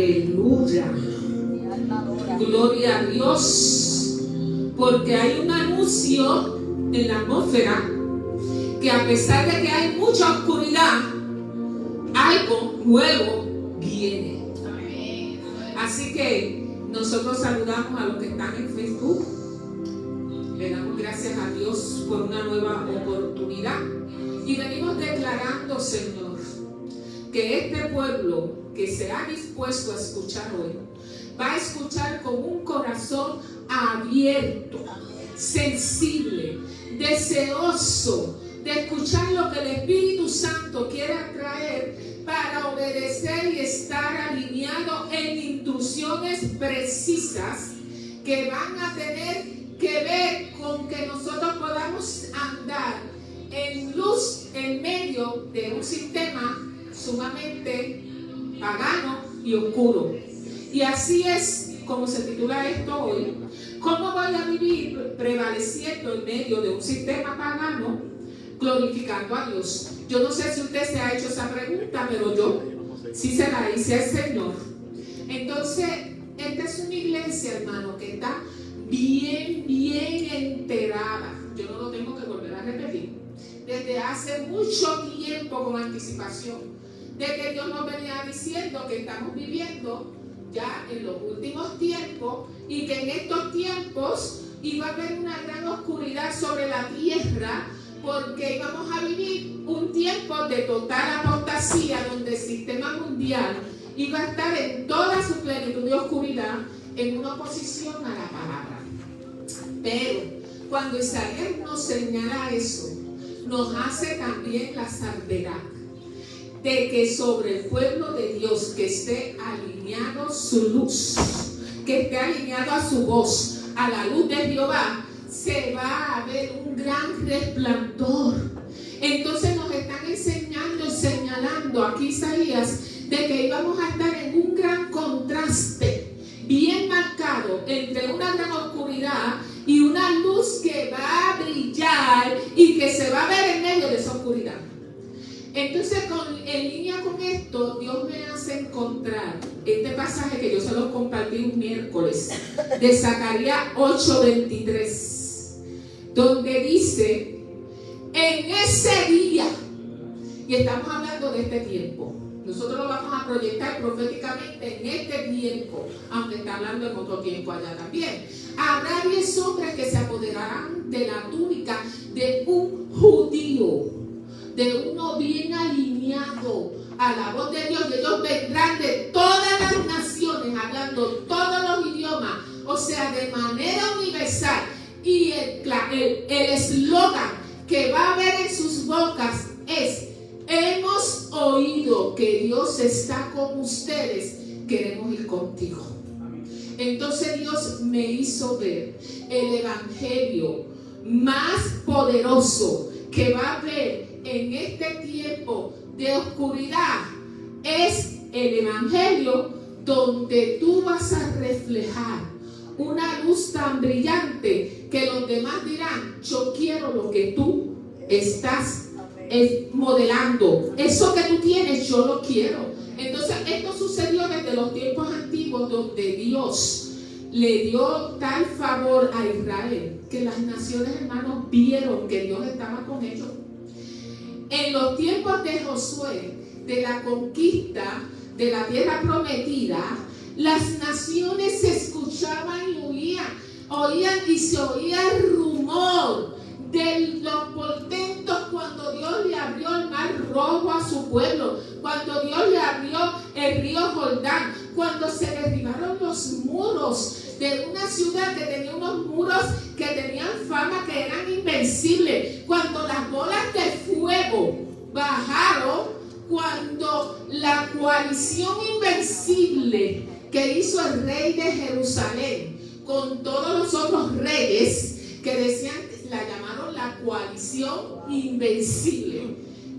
Aleluya. Gloria a Dios. Porque hay un anuncio en la atmósfera que a pesar de que hay mucha oscuridad, algo nuevo viene. Así que nosotros saludamos a los que están en Facebook. Le damos gracias a Dios por una nueva oportunidad. Y venimos declarando, Señor, que este pueblo que se ha dispuesto a escuchar hoy, va a escuchar con un corazón abierto, sensible, deseoso de escuchar lo que el Espíritu Santo quiere traer para obedecer y estar alineado en instrucciones precisas que van a tener que ver con que nosotros podamos andar en luz en medio de un sistema sumamente pagano y oscuro. Y así es como se titula esto hoy. ¿Cómo voy a vivir prevaleciendo en medio de un sistema pagano, glorificando a Dios? Yo no sé si usted se ha hecho esa pregunta, pero yo sí se la hice al Señor. Entonces, esta es una iglesia, hermano, que está bien enterada. Yo no lo tengo que volver a repetir. Desde hace mucho tiempo, con anticipación, de que Dios nos venía diciendo que estamos viviendo ya en los últimos tiempos y que en estos tiempos iba a haber una gran oscuridad sobre la tierra, porque íbamos a vivir un tiempo de total apostasía, donde el sistema mundial iba a estar en toda su plenitud de oscuridad, en una oposición a la palabra. Pero cuando Isaías nos señala eso, nos hace también la salvedad de que sobre el pueblo de Dios que esté alineado su luz, que esté alineado a su voz, a la luz de Jehová, se va a ver un gran resplandor. Entonces nos están enseñando y señalando aquí Isaías de que íbamos a estar en un gran contraste bien marcado entre una gran oscuridad y una luz que va a brillar y que se va a ver en medio de esa oscuridad. Entonces, en línea con esto, Dios me hace encontrar este pasaje que yo se lo compartí un miércoles, de Zacarías 8:23, donde dice: en ese día, y estamos hablando de este tiempo, nosotros lo vamos a proyectar proféticamente en este tiempo, aunque está hablando en otro tiempo allá también. Habrá 10 hombres que se apoderarán de la túnica de un judío, de uno bien alineado a la voz de Dios, y ellos vendrán de todas las naciones, hablando todos los idiomas, o sea, de manera universal. Y el eslogan que va a haber en sus bocas es: hemos oído que Dios está con ustedes, queremos ir contigo. Entonces Dios me hizo ver el evangelio más poderoso que va a haber en este tiempo de oscuridad. Es el evangelio donde tú vas a reflejar una luz tan brillante que los demás dirán: yo quiero lo que tú estás modelando, eso que tú tienes, yo lo quiero. Entonces esto sucedió desde los tiempos antiguos, donde Dios le dio tal favor a Israel que las naciones, hermanos, vieron que Dios estaba con ellos. En los tiempos de Josué, de la conquista de la tierra prometida, las naciones se escuchaban y oían y se oía el rumor de los portentos cuando Dios le abrió el mar rojo a su pueblo, cuando Dios le abrió el río Jordán, cuando se derribaron los muros de una ciudad que tenía unos muros que tenían fama que eran invencibles, cuando las bolas de fuego bajaron, cuando la coalición invencible que hizo el rey de Jerusalén con todos los otros reyes que decían, la llamaron la coalición invencible.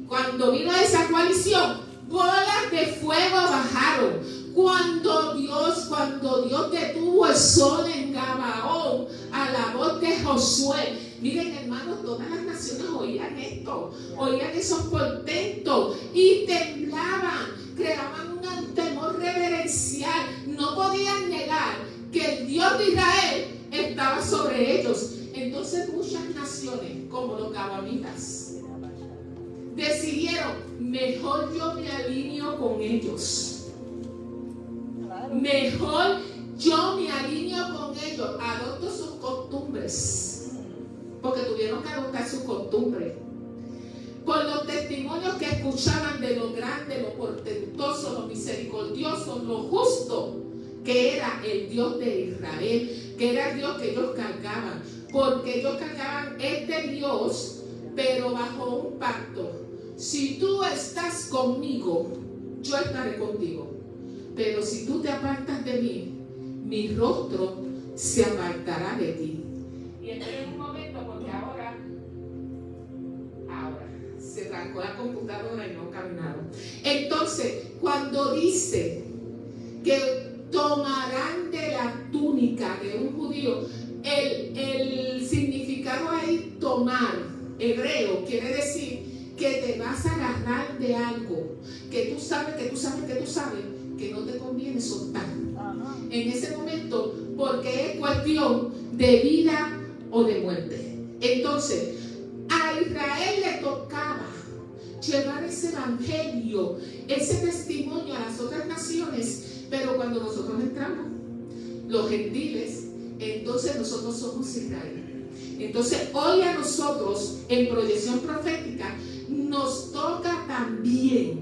Cuando vino esa coalición, bolas de fuego bajaron. Cuando Dios detuvo el sol en Gabaón a la voz de Josué. Miren, hermanos, todas las naciones oían esto, oían esos portentos y temblaban, creaban un temor reverencial. de Israel estaba sobre ellos. Entonces muchas naciones, como los gabonitas, decidieron, mejor yo me alineo con ellos. Mejor yo me alineo con ellos, adopto sus costumbres, porque tuvieron que adoptar sus costumbres. Por los testimonios que escuchaban de lo grande, lo portentoso, lo misericordioso, lo justo que era el Dios de Israel, que era el Dios que ellos cargaban, porque ellos cargaban este Dios, pero bajo un pacto. Si tú estás conmigo, yo estaré contigo, pero si tú te apartas de mí, mi rostro se apartará de ti. Y esperen un momento, porque ahora se trancó la computadora y no caminaron. Entonces, cuando dice que tomarán de la túnica de un judío, el significado ahí, tomar, hebreo, quiere decir que te vas a agarrar de algo que tú sabes que no te conviene soltar. En ese momento, porque es cuestión de vida o de muerte. Entonces, a Israel le tocaba llevar ese evangelio, ese testimonio a las otras naciones, pero cuando nosotros entramos, los gentiles, entonces nosotros somos Israel. Entonces hoy a nosotros en proyección profética nos toca también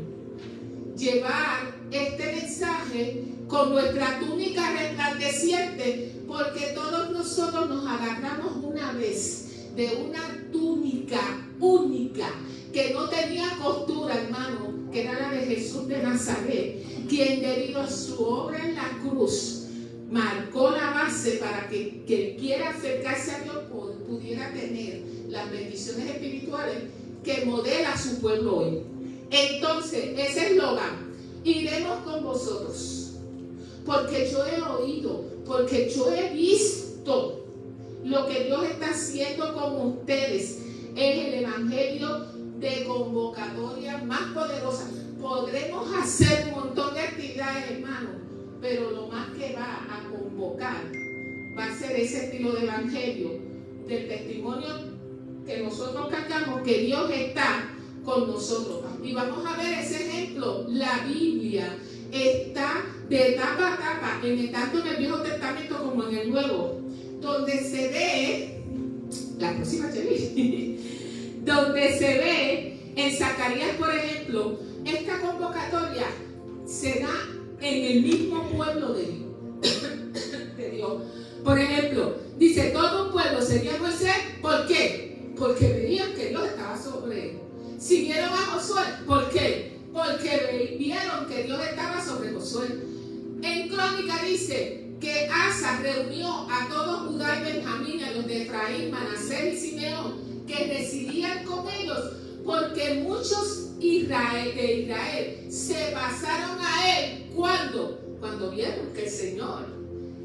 llevar este mensaje con nuestra túnica resplandeciente, porque todos nosotros nos agarramos una vez de una túnica única que no tenía costura, hermano, que era la de Jesús de Nazaret, quien debido a su obra en la cruz marcó la base para que quien quiera acercarse a Dios pudiera tener las bendiciones espirituales que modela su pueblo hoy. Entonces, ese eslogan, iremos con vosotros, porque yo he oído, porque yo he visto lo que Dios está haciendo con ustedes. Es el evangelio de convocatoria más poderosa. Podremos hacer un montón de actividades, hermano, pero lo más que va a convocar va a ser ese estilo de evangelio, del testimonio que nosotros cantamos, que Dios está con nosotros. Y vamos a ver ese ejemplo. La Biblia está de tapa a tapa, tanto en el Viejo Testamento como en el Nuevo, donde se ve, la próxima donde se ve en Zacarías, por ejemplo, esta convocatoria se da en el mismo pueblo de Dios. Por ejemplo, dice, todo un pueblo sería Moisés. ¿Por qué? Porque veían que Dios estaba sobre él. Siguieron a Josué. ¿Por qué? Porque vieron que Dios estaba sobre Josué. En Crónica dice que Asa reunió a todo Judá y Benjamín, a los de Efraín, Manasés y Simeón, que residían con ellos, porque muchos de Israel se pasaron a él. Cuando vieron que el Señor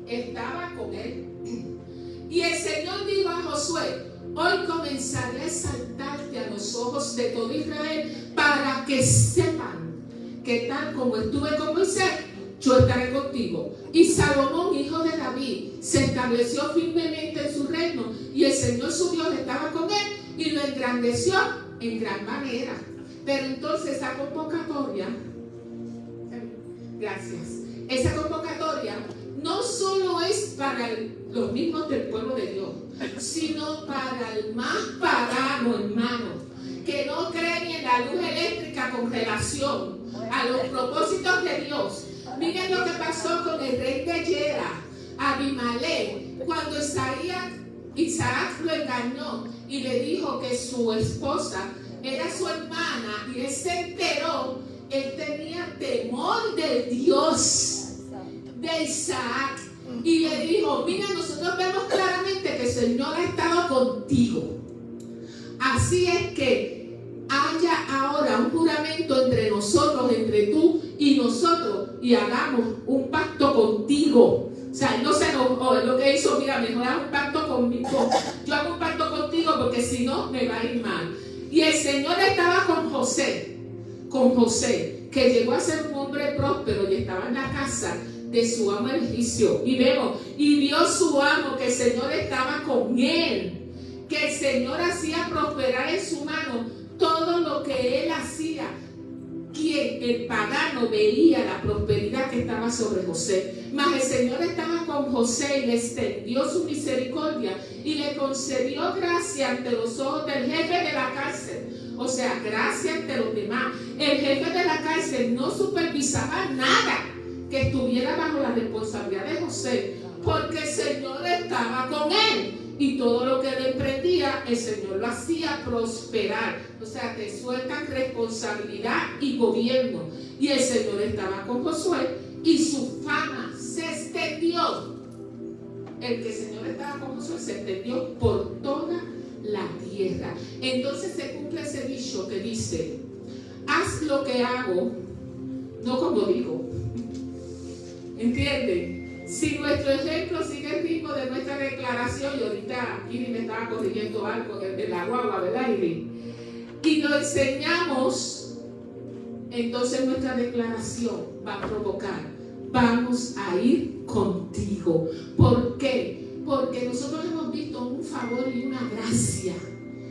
estaba con él. Y el Señor dijo a Josué, hoy comenzaré a exaltarte a los ojos de todo Israel, para que sepan que tal como estuve con Moisés, yo estaré contigo. Y Salomón, hijo de David, se estableció firmemente en su reino, y el Señor su Dios estaba con él y lo engrandeció en gran manera. Pero entonces esa convocatoria, esa convocatoria no solo es para los mismos del pueblo de Dios, sino para el más pagano, hermano, que no creen en la luz eléctrica con relación a los propósitos de Dios. Miren lo que pasó con el rey de Gera, Abimelech, cuando Isaac lo engañó y le dijo que su esposa era su hermana, y él se enteró. Él tenía temor de Dios, de Isaac, y le dijo, mira, nosotros vemos claramente que el Señor ha estado contigo, así es que haya ahora un juramento entre nosotros, entre tú y nosotros, y hagamos un pacto contigo. O sea, él no se enojó, lo que hizo, mira, mejor haz un pacto conmigo, yo hago un pacto contigo, porque si no me va a ir mal. Y el Señor estaba con José, que llegó a ser un hombre próspero y estaba en la casa de su amo el egipcio. Y vemos, y vio su amo que el Señor estaba con él, que el Señor hacía prosperar en su mano todo lo que él hacía. Quien el pagano veía la prosperidad que estaba sobre José, mas el Señor estaba con José y le extendió su misericordia y le concedió gracia ante los ojos del jefe de la cárcel. O sea, gracia ante los demás. El jefe de la cárcel no supervisaba nada que estuviera bajo la responsabilidad de José, porque el Señor estaba con él. Y todo lo que él emprendía, el Señor lo hacía prosperar. O sea, te sueltan responsabilidad y gobierno. Y el Señor estaba con Josué y su fama se extendió. El que el Señor estaba con Josué se extendió por toda la tierra. Entonces se cumple ese dicho que dice: haz lo que hago, no como digo. ¿Entienden? Si nuestro ejemplo sigue el ritmo de nuestra declaración, y ahorita Iri me estaba corrigiendo algo de la guagua, ¿verdad, Iri? Y lo enseñamos, entonces nuestra declaración va a provocar: vamos a ir contigo. ¿Por qué? Porque nosotros hemos visto un favor y una gracia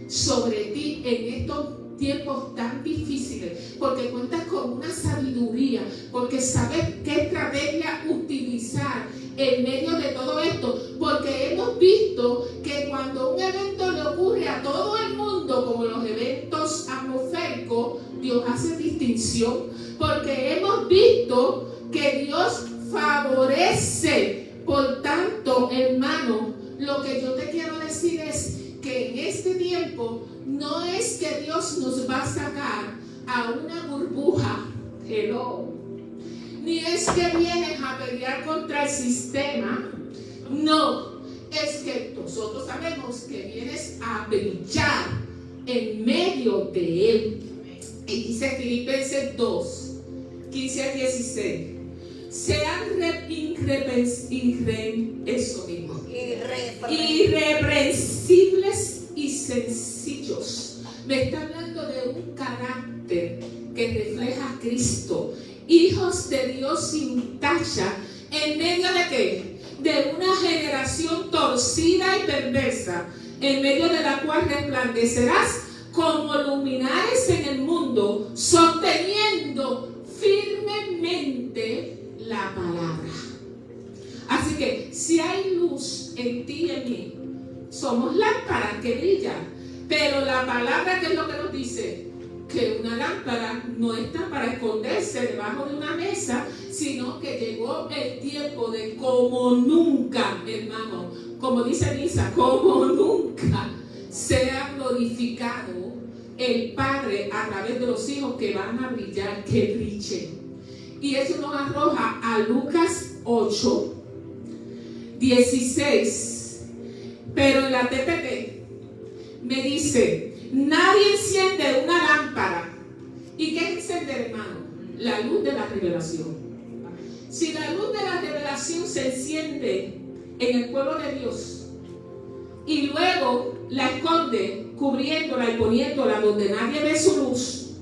sobre ti en estos tiempos tan difíciles, porque cuentas con una sabiduría, porque sabes qué estrategia utilizar en medio de todo esto, porque hemos visto que cuando un evento le ocurre a todo el mundo, como los eventos atmosféricos, Dios hace distinción, porque hemos visto que Dios favorece. Por tanto, hermano, lo que yo te quiero decir es que en este tiempo no es que Dios nos va a sacar a una burbuja, hello, ni es que vienes a pelear contra el sistema, no, es que nosotros sabemos que vienes a brillar en medio de él. Y dice Filipenses 2, 15 al 16. Sean irreprensibles y sencillos. Me está hablando de un carácter que refleja a Cristo. Hijos de Dios sin tacha, ¿en medio de qué? De una generación torcida y perversa, en medio de la cual resplandecerás como luminares en el mundo, sosteniendo firmemente la palabra. Así que si hay luz en ti y en mí, somos lámparas que brillan. Pero la palabra, ¿qué es lo que nos dice? Que una lámpara no está para esconderse debajo de una mesa, sino que llegó el tiempo de como nunca, hermano, como dice Misa, como nunca sea glorificado el Padre a través de los hijos que van a brillar, que brillen. Y eso nos arroja a Lucas 8, 16. Pero en la TPT me dice: nadie enciende una lámpara. ¿Y qué es encender, hermano? La luz de la revelación. Si la luz de la revelación se enciende en el pueblo de Dios y luego la esconde, cubriéndola y poniéndola donde nadie ve su luz,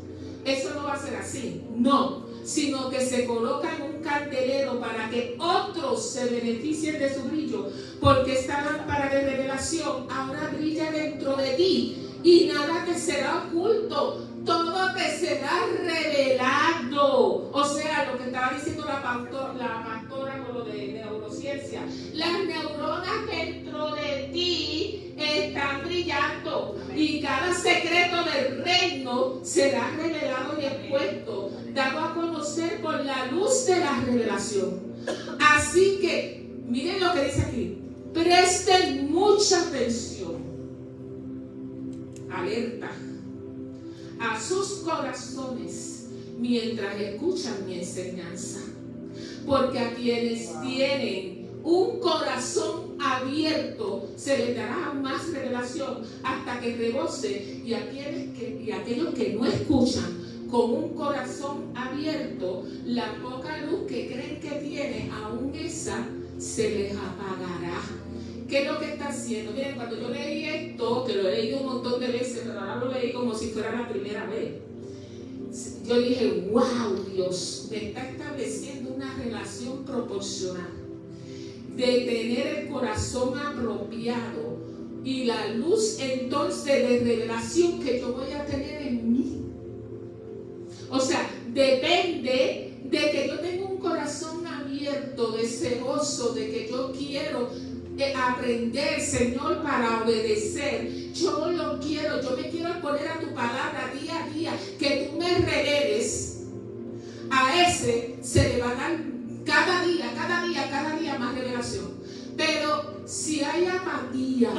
eso no va a ser así. No. Sino que se coloca en un candelero para que otros se beneficien de su brillo, porque esta lámpara de revelación ahora brilla dentro de ti y nada te será oculto, todo te será revelado. O sea, lo que estaba diciendo la pastora con lo de neurociencia, las neuronas dentro de ti están brillando y cada secreto del reino será revelado y expuesto, dado a conocer por la luz de la revelación. Así que, miren lo que dice aquí: presten mucha atención, alerta, a sus corazones mientras escuchan mi enseñanza, porque a quienes tienen un corazón abierto se les dará más revelación hasta que rebose, y aquellos que no escuchan con un corazón abierto, la poca luz que creen que tiene, aún esa se les apagará. ¿Qué es lo que está haciendo? Miren, cuando yo leí esto, que lo he leído un montón de veces, pero ahora lo leí como si fuera la primera vez, yo dije: wow, Dios me está estableciendo una relación proporcional, de tener el corazón apropiado y la luz entonces de revelación que yo voy a tener en mí. O sea, depende de que yo tenga un corazón abierto, deseoso, de que yo quiero aprender, Señor, para obedecer. Yo lo quiero, yo me quiero poner a tu palabra día a día, que tú me reveles. A ese se le va a dar cada día más revelación. Pero si hay apatía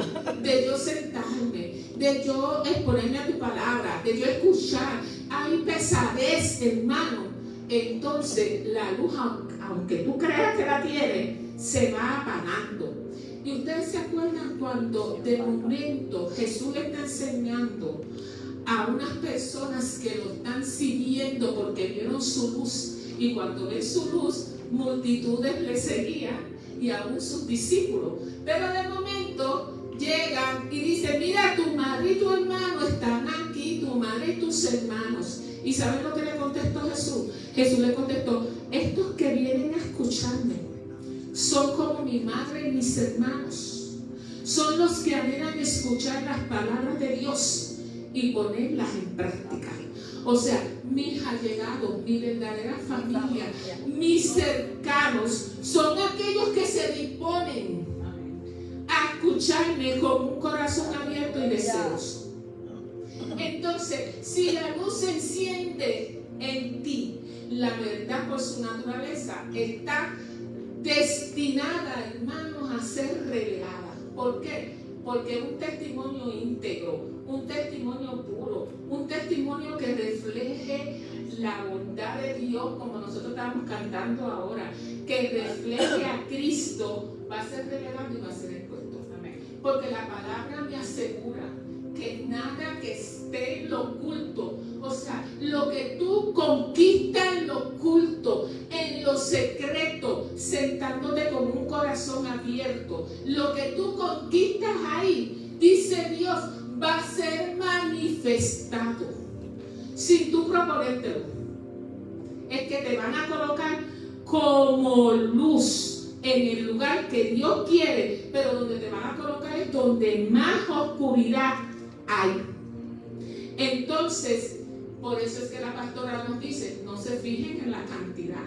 de yo sentarme, de yo exponerme a tu palabra, de yo escuchar, hay pesadez, hermano, entonces la luz, aunque tú creas que la tiene, se va apagando. Y ustedes se acuerdan cuando de momento Jesús le está enseñando a unas personas que lo están siguiendo porque vieron su luz, y cuando ven su luz, multitudes le seguían y aún sus discípulos. Pero de momento llegan y dicen: mira, tu madre y tu hermano están aquí, tu madre y tus hermanos. ¿Y saben lo que le contestó Jesús? Jesús le contestó: estos que vienen a escucharme son como mi madre y mis hermanos. Son los que anhelan escuchar las palabras de Dios y ponerlas en práctica. O sea, mis allegados, mi verdadera familia, mis cercanos, son aquellos que se disponen a escucharme con un corazón abierto y deseoso. Entonces, si la luz se enciende en ti, la verdad por su naturaleza está destinada, hermanos, a ser revelada. ¿Por qué? Porque es un testimonio íntegro, un testimonio puro, un testimonio que refleje la bondad de Dios, como nosotros estamos cantando ahora, que refleje a Cristo, va a ser revelado y va a ser expuesto. Porque la palabra me asegura que nada que esté en lo oculto, o sea, lo que tú conquistas en lo oculto, en lo secreto, sentándote con un corazón abierto, lo que tú conquistas ahí, dice Dios, va a ser manifestado sin tú proponértelo. Es que te van a colocar como luz en el lugar que Dios quiere, pero donde te van a colocar es donde más oscuridad hay. Entonces, por eso es que la pastora nos dice: no se fijen en la cantidad.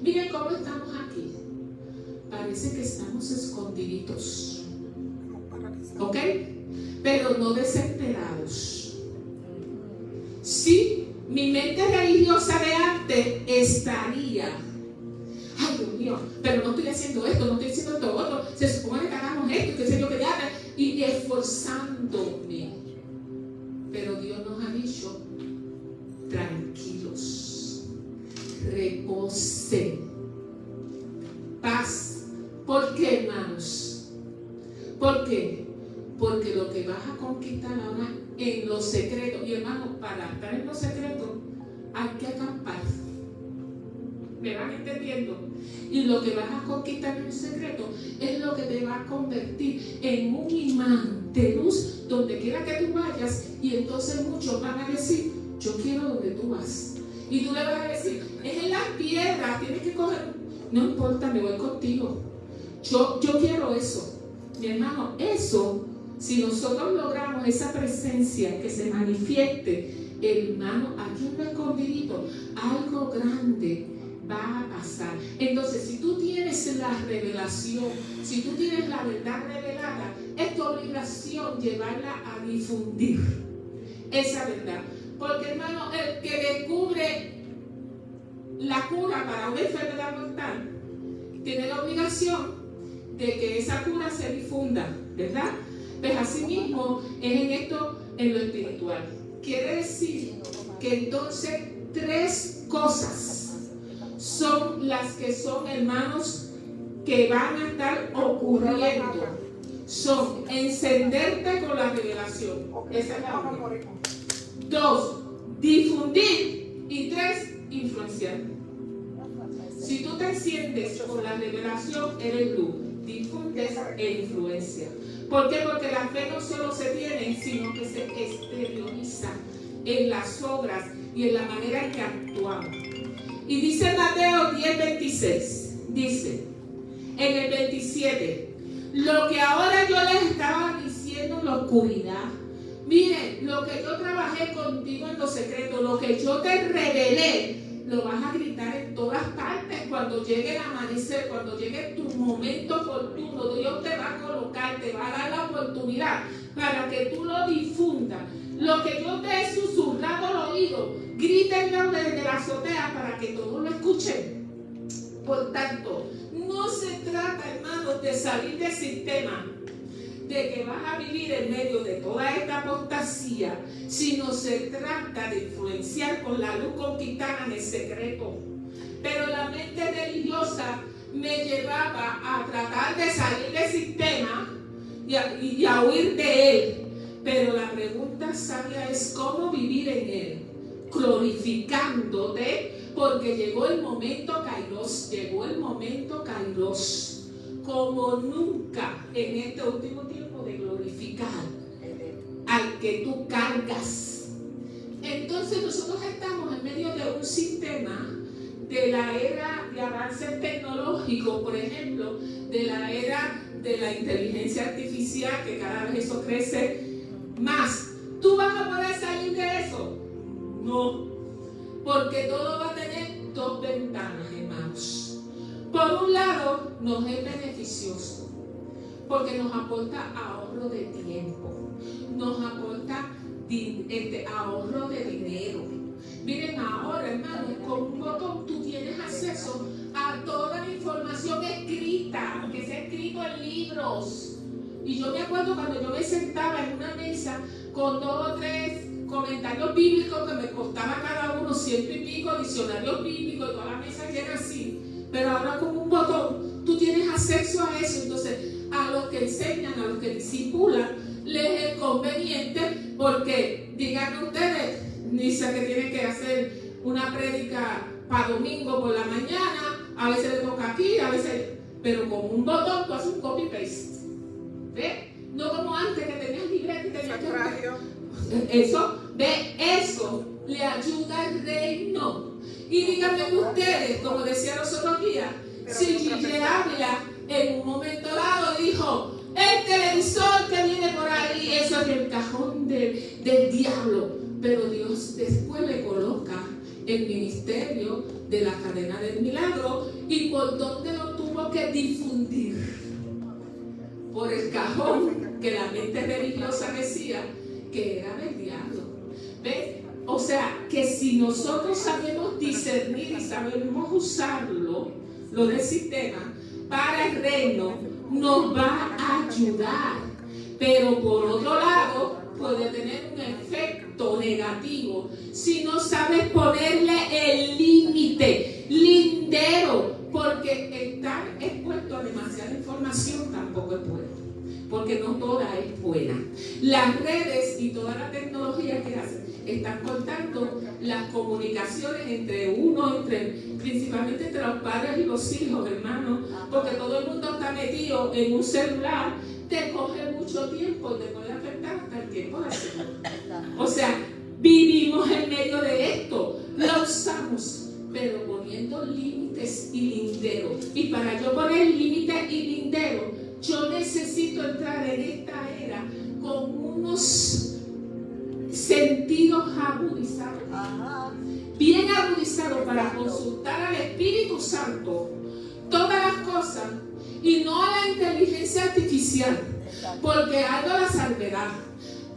Miren cómo estamos aquí. Parece que estamos escondiditos, ¿ok? Pero no desesperados. Sí, mi mente religiosa de arte estaría: ay, Dios mío, pero no estoy haciendo esto, no estoy haciendo esto otro, se supone que hagamos esto, que sé yo, que ya, y esforzándome. Pero Dios nos ha dicho: tranquilos, reposen, paz. ¿Por qué, hermanos? ¿Por qué? Porque lo que vas a conquistar ahora en lo secreto, y hermanos, para estar en lo secreto hay que acampar. ¿Me van entendiendo? Y lo que vas a conquistar en el secreto es lo que te va a convertir en un imán de luz donde quiera que tú vayas, y entonces muchos van a decir: yo quiero donde tú vas. Y tú le vas a decir: es en las piedras, tienes que coger. No importa, me voy contigo. Yo quiero eso. Mi hermano, eso, si nosotros logramos esa presencia que se manifieste, hermano, aquí en lo escondidito, algo grande va a pasar. Entonces, si tú tienes la revelación, si tú tienes la verdad revelada, es tu obligación llevarla a difundir esa verdad. Porque, hermano, el que descubre la cura para una enfermedad mortal tiene la obligación de que esa cura se difunda, ¿verdad? Pues así mismo es en esto, en lo espiritual. Quiere decir que entonces 3 cosas son las que son, hermanos, que van a estar ocurriendo. Son encenderte con la revelación. Esa es la primera. 2, difundir. Y 3, influenciar. Si tú te enciendes con la revelación, eres luz, difundes e influencia. ¿Por qué? Porque la fe no solo se tiene, sino que se exterioriza en las obras y en la manera en que actuamos. Y dice Mateo 10:26, dice en el 27, lo que ahora yo les estaba diciendo en la oscuridad, miren, lo que yo trabajé contigo en lo secreto, lo que yo te revelé, lo vas a gritar en todas partes cuando llegue el amanecer, cuando llegue tu momento oportuno. Dios te va a colocar, te va a dar la oportunidad para que tú lo difundas. Lo que yo te he susurrado al oído, grítenlo desde la azotea para que todos lo escuchen. Por tanto, no se trata, hermanos, de salir del sistema, de que vas a vivir en medio de toda esta apostasía, sino se trata de influenciar con la luz conquistada en el secreto. Pero la mente religiosa me llevaba a tratar de salir del sistema y a huir de él. Pero la pregunta sabia es cómo vivir en él, glorificándote, porque llegó el momento Kairos, como nunca en este último tiempo, de glorificar al que tú cargas. Entonces nosotros estamos en medio de un sistema de la era de avances tecnológicos, por ejemplo, de la era de la inteligencia artificial, que cada vez eso crece más. ¿Tú vas a poder salir de eso? No, porque todo va a tener dos ventanas, hermanos. Por un lado, nos es beneficioso, porque nos aporta ahorro de tiempo, nos aporta ahorro de dinero. Miren, ahora, hermanos, con un botón tú tienes acceso a toda la información escrita, aunque sea escrito en libros. Y yo me acuerdo cuando yo me sentaba en una mesa con 2 o 3 comentarios bíblicos que me costaba cada uno 100 y pico, diccionarios bíblicos, y toda la mesa llena así. Pero ahora con un botón tú tienes acceso a eso. Entonces, a los que enseñan, a los que discipulan, les es conveniente, porque díganme ustedes, dice que tienen que hacer una prédica para domingo por la mañana, a veces le toca aquí, a veces, pero con un botón tú haces un copy paste. ¿Ves? No como antes que tenías libreta y tenías que... Eso le ayuda al reino. Y díganme ustedes, como decía los otros días, si Gigi Ávila en un momento dado dijo, el televisor que viene por ahí, eso es el cajón del diablo. Pero Dios después le coloca el ministerio de la cadena del milagro. ¿Y por dónde lo tuvo que difundir? Por el cajón que la mente religiosa decía que era del diablo. ¿Ves? O sea, que si nosotros sabemos discernir y sabemos usarlo, lo del sistema, para el reino, nos va a ayudar. Pero por otro lado, puede tener un efecto negativo si no sabes ponerle el límite, lindero, porque estar expuesto a demasiada información tampoco es bueno, porque no toda es buena. Las redes y toda la tecnología que hacen están cortando las comunicaciones principalmente entre los padres y los hijos, hermanos, porque todo el mundo está metido en un celular, te coge mucho tiempo y te puede afectar hasta el tiempo de hacerlo. O sea, vivimos en medio de esto, lo usamos, pero poniendo límites y linderos. Y para yo poner límites y linderos, yo necesito entrar en esta era con unos sentidos agudizados, bien agudizados, para consultar al Espíritu Santo todas las cosas y no a la inteligencia artificial, porque algo la salvedad.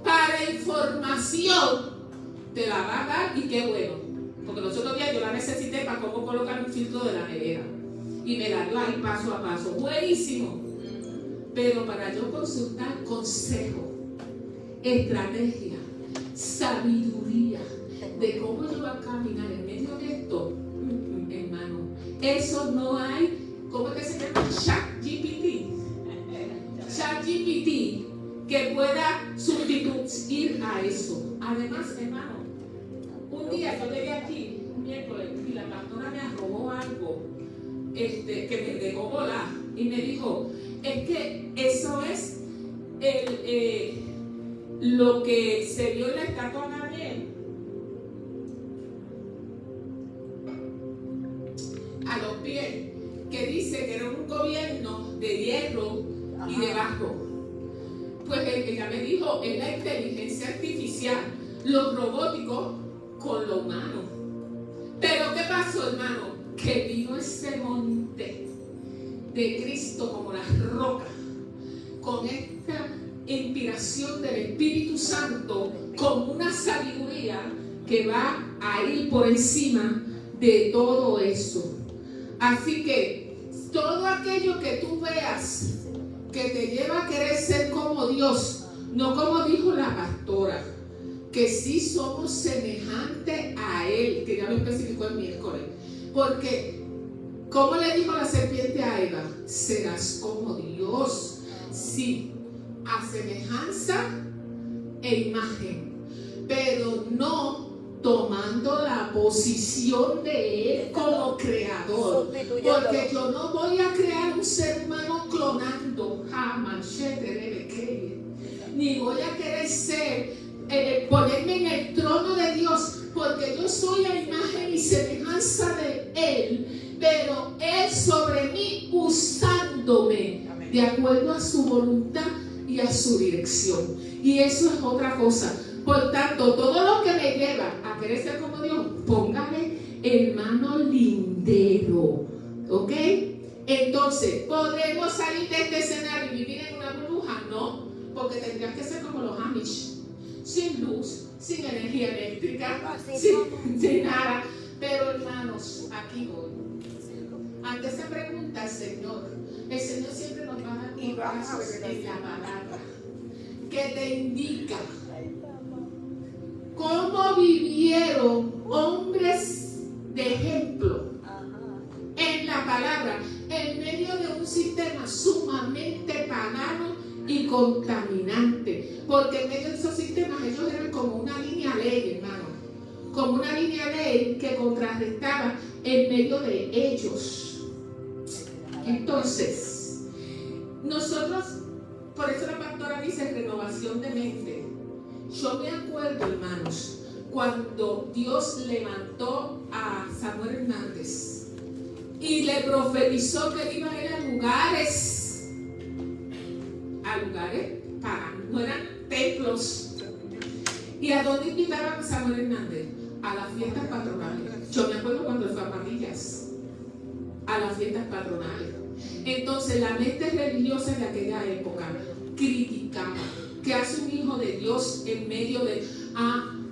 Para información te la va a dar, y qué bueno, porque los otros días yo la necesité para cómo colocar un filtro de la nevera y me la dio ahí paso a paso, buenísimo. Pero para yo consultar consejo, estrategia, sabiduría de cómo yo voy a caminar en medio de esto, hermano, eso no hay. ¿Cómo es que se llama? ChatGPT que pueda sustituir a eso. Además, hermano, un día yo llegué aquí un miércoles y la pastora me arrojó algo que me dejó volar y me dijo, es que eso es lo que se vio en la estatua de Daniel. y debajo. Pues ella me dijo, es la inteligencia artificial, lo robótico con lo humano. Pero ¿qué pasó, hermano? Que vino ese monte de Cristo como la roca, con esta inspiración del Espíritu Santo, con una sabiduría que va a ir por encima de todo eso. Así que todo aquello que tú veas que te lleva a querer ser como Dios, no como dijo la pastora, que sí somos semejantes a Él, que ya lo especificó el miércoles. Porque, ¿cómo le dijo la serpiente a Eva? Serás como Dios. Sí, a semejanza e imagen, pero no tomando la posición de Él como creador. Porque yo no voy a crear un ser humano clonando, ni voy a querer ser, ponerme en el trono de Dios, porque yo soy la imagen y semejanza de Él, pero Él sobre mí usándome de acuerdo a su voluntad y a su dirección. Y eso es otra cosa. Por tanto, todo lo que me lleva a querer ser como Dios, póngale hermano lindero, ¿ok? Entonces, ¿podemos salir de este escenario y vivir en una burbuja? No, porque tendrías que ser como los Amish, sin luz, sin energía eléctrica, sin nada. Pero hermanos, aquí voy. Ante esa pregunta, el Señor siempre nos va a dar un paso en la palabra que te indica cómo vivieron hombres de ejemplo en la palabra, en medio de un sistema sumamente pagano y contaminante. Porque en medio de esos sistemas ellos eran como una línea ley, hermano, como una línea ley que contrarrestaba en medio de ellos. Entonces, nosotros, por eso la pastora dice renovación de mente. Yo me acuerdo, hermanos, cuando Dios levantó a Samuel Hernández y le profetizó que iba a ir a lugares paganos, no eran templos. ¿Y a dónde invitaban a Samuel Hernández? A las fiestas patronales. Yo me acuerdo cuando fue a Parillas, a las fiestas patronales. Entonces la mente religiosa de aquella época criticaba. ¿Qué hace un hijo de Dios en medio de...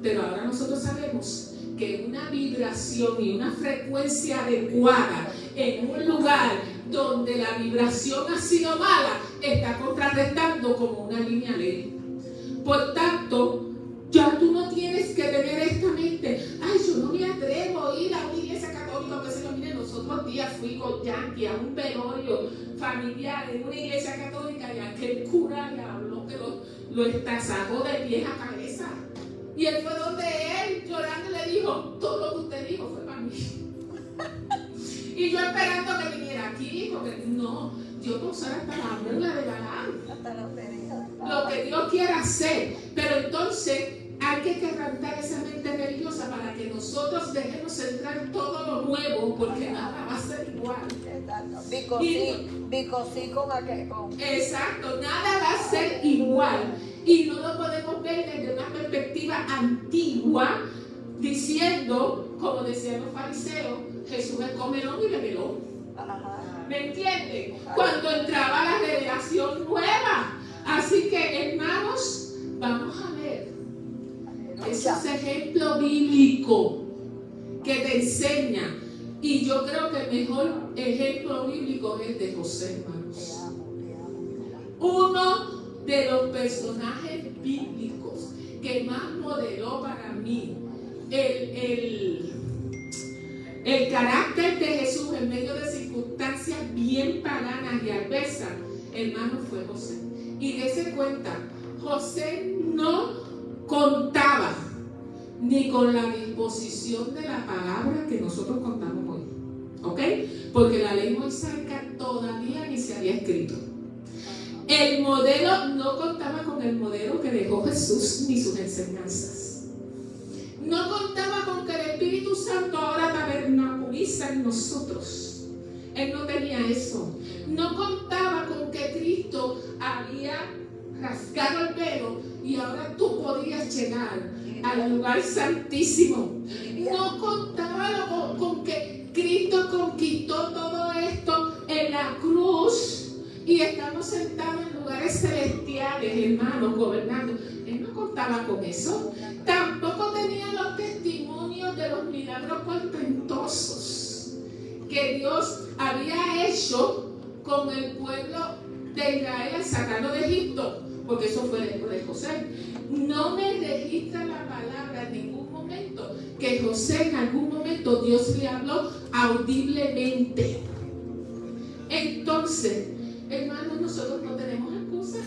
pero ahora nosotros sabemos que una vibración y una frecuencia adecuada en un lugar donde la vibración ha sido mala está contrarrestando como una línea ley. Por tanto, ya tú no tienes que tener esta mente. Ay, yo no me atrevo a ir a una iglesia católica, que se lo miren. Los otros días fui con Yankee a un velorio familiar en una iglesia católica y aquel cura le habló que lo estasajó de pies a cabeza. Y él fue donde él, llorando, le dijo, todo lo que usted dijo fue para mí. Y yo esperando que viniera aquí, porque no, Dios va a usar hasta la mula de Balaam. Lo que Dios quiera hacer. Pero entonces hay que quebrantar esa mente religiosa para que nosotros dejemos entrar todo lo nuevo, porque nada va a ser igual. Exacto, nada va a ser igual. Y no lo podemos ver desde una perspectiva antigua, diciendo, como decían los fariseos, Jesús es comelón y bebelón. ¿Me entienden? Cuando entraba la revelación nueva. Así que, hermanos, vamos a ver esos ejemplos bíblicos que te enseñan. Y yo creo que el mejor ejemplo bíblico es el de José, hermanos. Uno de los personajes bíblicos que más modeló para mí el carácter de Jesús en medio de circunstancias bien paganas y adversas, hermano, fue José. Y dése cuenta, José no contaba ni con la disposición de la palabra que nosotros contamos hoy, ¿ok? Porque la ley mosaica todavía ni se había escrito. El modelo no contaba con el modelo que dejó Jesús ni sus enseñanzas. No contaba con que el Espíritu Santo ahora tabernaculiza en nosotros. Él no tenía eso. No contaba con que Cristo rasgado el velo y ahora tú podías llegar al lugar santísimo. No contaba con que Cristo conquistó todo esto en la cruz y estamos sentados en lugares celestiales, hermanos, gobernando. Él no contaba con eso. Tampoco tenía los testimonios de los milagros portentosos que Dios había hecho con el pueblo de Israel al sacarlo de Egipto, porque eso fue después de José. No me registra la palabra en ningún momento que José en algún momento Dios le habló audiblemente. Entonces, hermanos, nosotros no tenemos excusa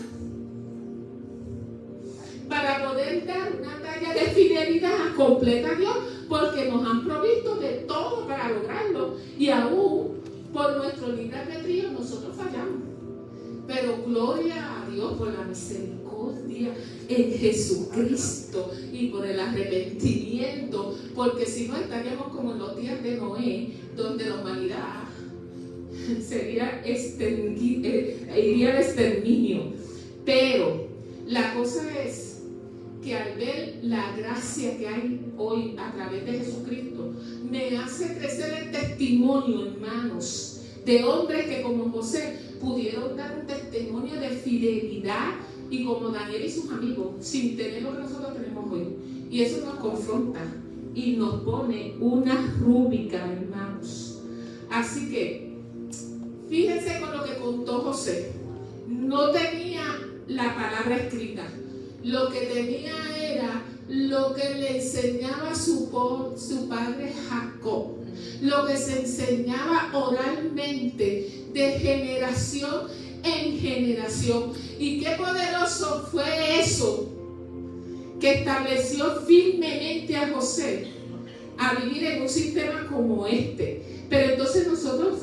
para poder dar una talla de fidelidad completa a Dios, porque nos han provisto de todo para lograrlo, y aún por nuestro libre albedrío nosotros fallamos. Pero gloria a Dios por la misericordia en Jesucristo y por el arrepentimiento, porque si no estaríamos como en los días de Noé, donde la humanidad iría al exterminio. Pero la cosa es que al ver la gracia que hay hoy a través de Jesucristo, me hace crecer el testimonio, hermanos, de hombres que como José pudieron dar un testimonio de fidelidad, y como Daniel y sus amigos, sin tener lo que nosotros tenemos hoy. Y eso nos confronta y nos pone una rúbrica, hermanos. Así que fíjense con lo que contó José. No tenía la palabra escrita. Lo que tenía era lo que le enseñaba su padre Jacob. Lo que se enseñaba oralmente de generación en generación. Y qué poderoso fue eso que estableció firmemente a José a vivir en un sistema como este. Pero entonces nosotros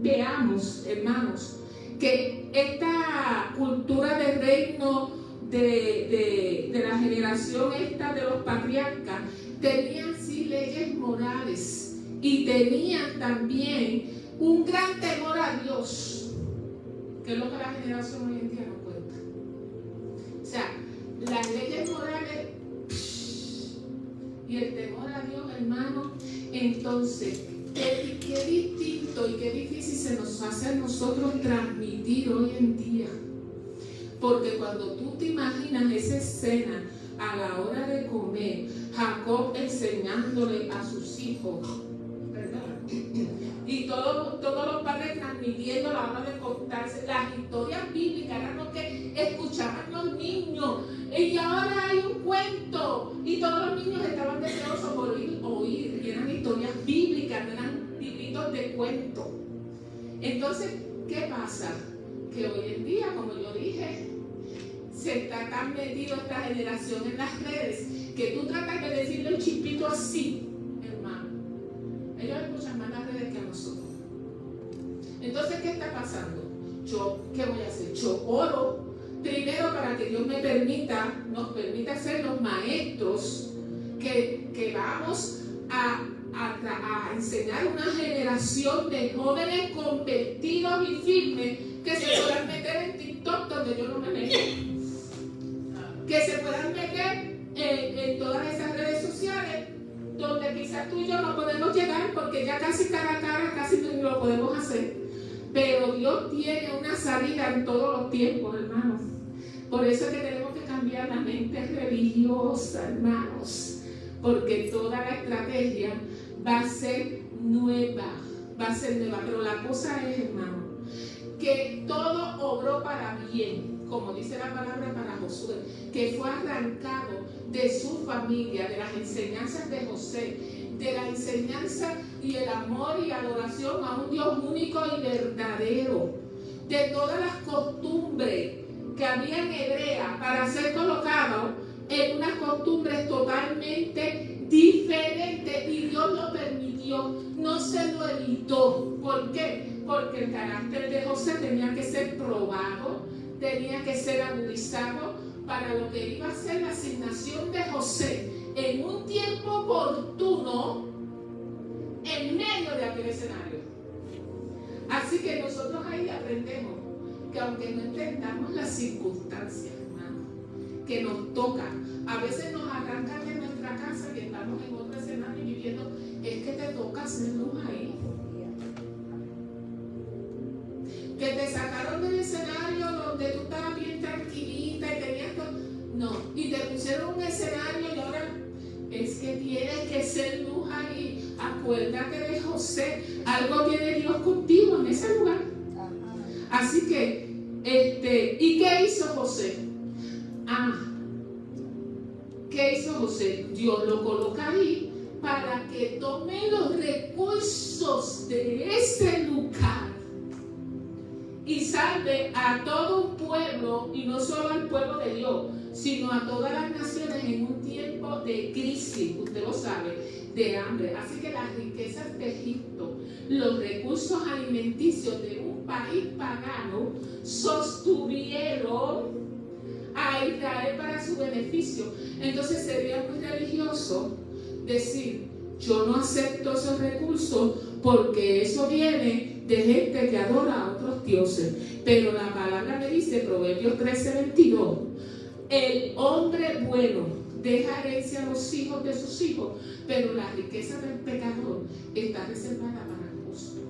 veamos, hermanos, que esta cultura del reino de la generación esta de los patriarcas tenían sí leyes morales y tenían también un gran temor a Dios, que es lo que la generación hoy en día no cuenta. O sea, las leyes morales y el temor a Dios, hermano. Entonces, qué distinto y qué difícil se nos hace a nosotros transmitir hoy en día. Porque cuando tú te imaginas esa escena a la hora de comer, Jacob enseñándole a sus hijos, ¿verdad? Y todos los padres transmitiendo a la hora de contarse las historias bíblicas, eran lo que escuchaban los niños. Y ahora hay un cuento, y todos los niños estaban deseosos por oír, y eran historias bíblicas, no eran libritos de cuento. Entonces, ¿qué pasa? Que hoy en día, como yo dije, se está tan metido esta generación en las redes que tú tratas de decirle un chispito así, hermano. Ellos escuchan más las redes que a nosotros. Entonces, ¿qué está pasando? ¿Qué voy a hacer? Yo oro primero para que Dios nos permita ser los maestros que vamos a enseñar una generación de jóvenes convertidos y firmes que se puedan meter en TikTok, donde yo no me meto, que se puedan meter en todas esas redes sociales donde quizás tú y yo no podemos llegar, porque ya casi cara a cara casi no lo podemos hacer, pero Dios tiene una salida en todos los tiempos, hermanos. Por eso es que tenemos que cambiar la mente religiosa, hermanos, porque toda la estrategia va a ser nueva, pero la cosa es, hermano, que todo obró para bien, como dice la palabra para Josué, que fue arrancado de su familia, de las enseñanzas de José, de la enseñanza y el amor y adoración a un Dios único y verdadero, de todas las costumbres que había en Hebrea para ser colocado en unas costumbres totalmente diferentes, y Dios lo permitió, no se lo evitó. ¿Por qué? Porque el carácter de José tenía que ser probado, tenía que ser agudizado para lo que iba a ser la asignación de José en un tiempo oportuno en medio de aquel escenario. Así que nosotros ahí aprendemos que aunque no entendamos las circunstancias, hermano, que nos toca, a veces nos arrancan de nuestra casa y estamos en otro escenario viviendo, es que te toca hacer luz ahí. Que te sacaron del escenario donde tú estabas bien tranquilita y tenías todo. No, y te pusieron un escenario y ahora es que tienes que ser luz ahí. Acuérdate de José, algo tiene Dios contigo en ese lugar. Así que, ¿y qué hizo José? ¿Qué hizo José? Dios lo coloca ahí para que tome los recursos de ese lugar y salve a todo un pueblo, y no solo al pueblo de Dios, sino a todas las naciones en un tiempo de crisis, usted lo sabe, de hambre. Así que las riquezas de Egipto, los recursos alimenticios de un país pagano, sostuvieron a Israel para su beneficio. Entonces sería muy religioso decir, yo no acepto esos recursos porque eso viene de gente que adora a otros dioses. Pero la palabra me dice, Proverbios 13:22, el hombre bueno deja herencia a los hijos de sus hijos, pero la riqueza del pecador está reservada para el justo.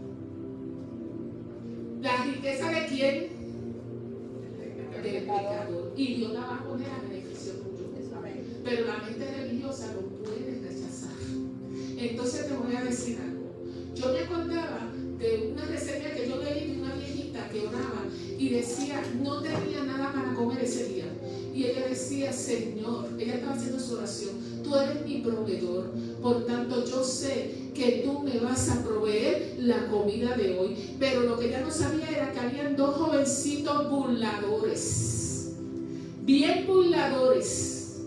¿La riqueza de quién? Del pecador. Y Dios la va a poner a beneficio tuyo. Pero la mente religiosa lo puede rechazar. Entonces te voy a decir algo. Yo me acordaba de una reseña que yo leí de una viejita que oraba y decía, no tenía nada para comer ese día. Y ella decía, Señor, ella estaba haciendo su oración, tú eres mi proveedor, por tanto yo sé que tú me vas a proveer la comida de hoy. Pero lo que ella no sabía era que habían dos jovencitos burladores, bien burladores,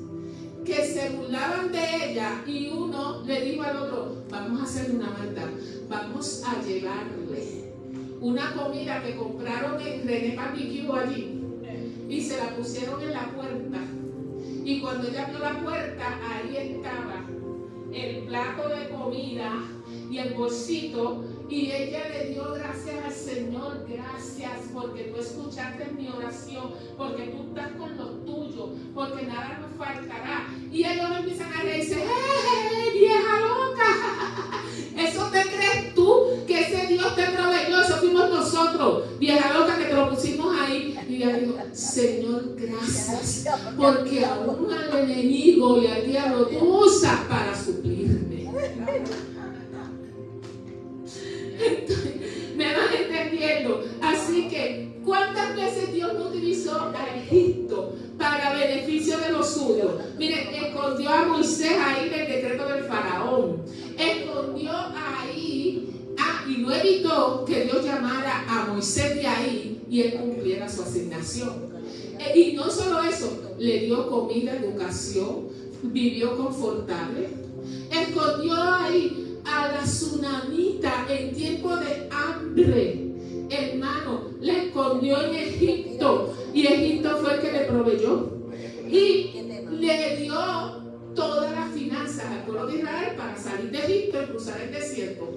que se burlaban de ella, y uno le dijo al otro, vamos a hacer una maldad, vamos a llevarle una comida que compraron en René Barbecue allí y se la pusieron en la puerta, y cuando ella abrió la puerta, ahí estaba el plato de comida y el bolsito, y ella le dio gracias al Señor, gracias porque tú escuchaste mi oración, porque tú estás con los tuyos, porque nada nos faltará. Y ellos empiezan a reírse, vieja loca, eso te crees tú, que ese Dios te proveyó, eso fuimos nosotros, vieja loca, que te lo pusimos ahí. Y ella dijo, Señor, gracias, porque aún al enemigo y al diablo tú usas para suplirme. Entonces, me van entendiendo. Así que, ¿cuántas veces Dios no utilizó a Egipto para beneficio de los suyos? Miren, escondió a Moisés ahí del decreto del faraón. Escondió ahí, y no evitó que Dios llamara a Moisés de ahí y él cumpliera su asignación. Y no solo eso, le dio comida, educación, vivió confortable. Escondió ahí a la tsunamita en tiempo de hambre, hermano, le escondió en Egipto, y Egipto fue el que le proveyó y le dio todas las finanzas al pueblo de Israel para salir de Egipto y cruzar el desierto.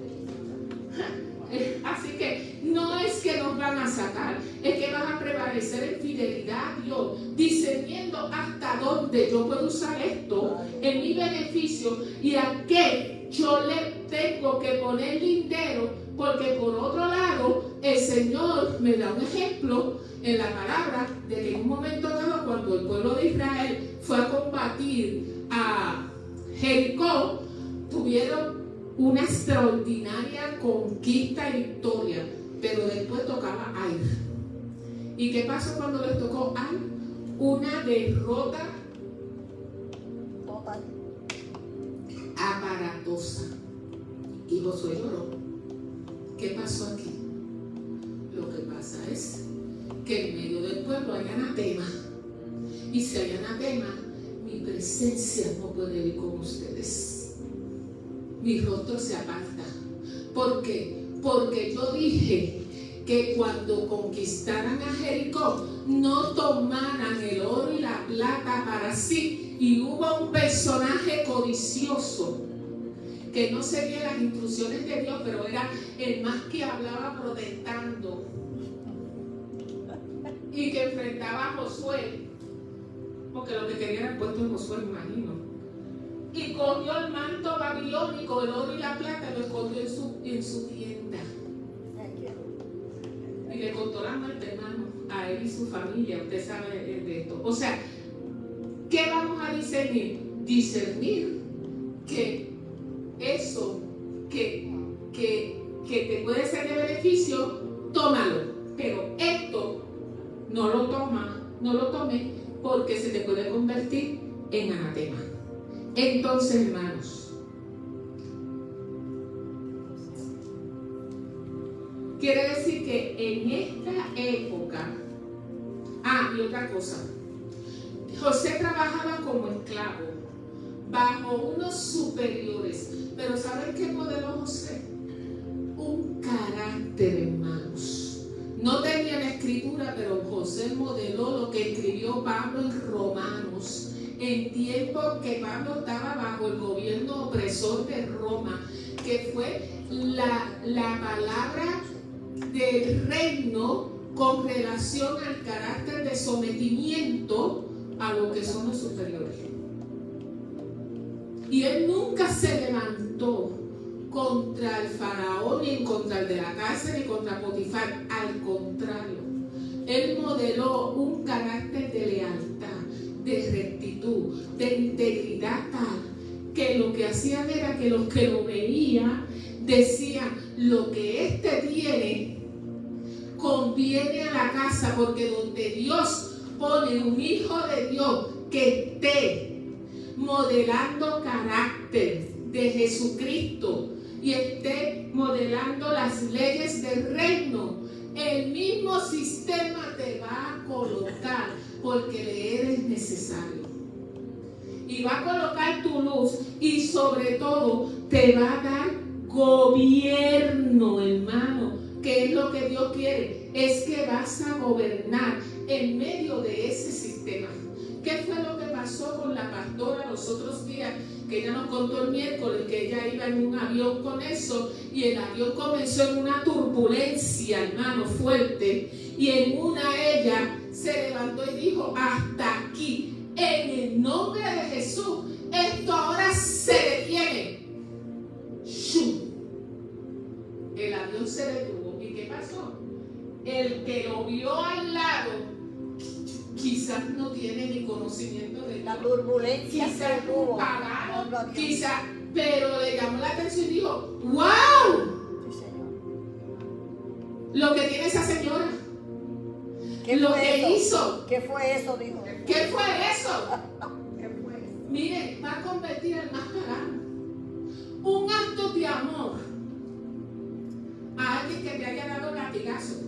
Así que no es que nos van a sacar, es que van a prevalecer en fidelidad a Dios, discerniendo hasta dónde yo puedo usar esto en mi beneficio y a qué yo le tengo que poner lindero, porque por otro lado el Señor me da un ejemplo en la palabra de que en un momento dado, cuando el pueblo de Israel fue a combatir a Jericó, tuvieron una extraordinaria conquista y victoria, pero después tocaba Ai. ¿Y qué pasó cuando les tocó Ai? Una derrota aparatosa. Y Josué lloró. ¿Qué pasó aquí? Lo que pasa es que en medio del pueblo hay anatema, y si hay anatema, mi presencia no puede ir con ustedes. Mi rostro se aparta. ¿Por qué? Porque yo dije que cuando conquistaran a Jericó no tomaran el oro y la plata para sí, y hubo un personaje codicioso que no seguía las instrucciones de Dios, pero era el más que hablaba protestando. y que enfrentaba a Josué, porque lo que quería era el puesto de Josué, me imagino. Y cogió el manto babilónico, el oro y la plata, y lo escondió en su tienda. Y le contó la muerte, hermano, a él y su familia. Usted sabe de esto. O sea, ¿qué vamos a discernir? Discernir que eso que te puede ser de beneficio, tómalo. Pero esto no lo tome, porque se te puede convertir en anatema. Entonces, hermanos, quiere decir que en esta época, y otra cosa, José trabajaba como esclavo bajo unos superiores, pero ¿saben qué modeló José? Un carácter, hermanos. No tenía la escritura, pero José modeló lo que escribió Pablo en Romanos, en tiempo que Pablo estaba bajo el gobierno opresor de Roma, que fue la palabra del reino con relación al carácter de sometimiento a lo que son los superiores. Y él nunca se levantó contra el faraón, ni en contra el de la cárcel, ni contra Potifar. Al contrario, él modeló un carácter de lealtad, de rectitud, de integridad tal, que lo que hacían era que los que lo veían decían: lo que éste tiene conviene a la casa, porque donde Dios pone un hijo de Dios que esté modelando carácter de Jesucristo y esté modelando las leyes del reino, el mismo sistema te va a colocar, porque le eres necesario. Y va a colocar tu luz, y sobre todo te va a dar gobierno, hermano, que es lo que Dios quiere. Es que vas a gobernar en medio de ese sistema. ¿Qué fue lo que pasó con la pastora los otros días? Que ella nos contó el miércoles que ella iba en un avión con eso, y el avión comenzó en una turbulencia, hermano, fuerte, y en una ella se levantó y dijo: hasta aquí, en el nombre de Jesús, esto ahora se detiene. ¡Shum! El avión se detuvo. ¿Y qué pasó? El que lo vio al lado quizás no tiene ni conocimiento de la turbulencia, quizás que hubo, pagado, quizás, pero le llamó la atención y dijo: ¡wow! Sí, señor. Lo que tiene esa señora, ¿Qué lo fue que eso? hizo. ¿Qué fue eso? Dijo. ¿Qué fue eso? ¿Qué fue eso? Mire, va a convertir al más pagano. Un acto de amor a alguien que te haya dado latigazo.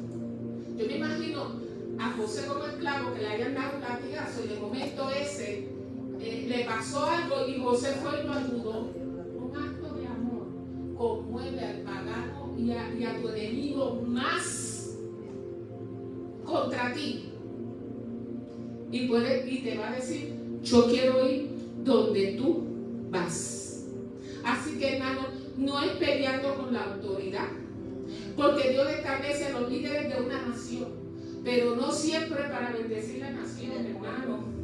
Yo me imagino a José como esclavo, que le hayan dado un latigazo, y de momento ese le pasó algo y José fue y lo ayudó. Un acto de amor conmueve al pagano y a tu enemigo más contra ti. Y te va a decir: yo quiero ir donde tú vas. Así que, hermano, no es peleando con la autoridad, porque Dios establece a los líderes de una nación, pero no siempre para bendecir la nación, hermano.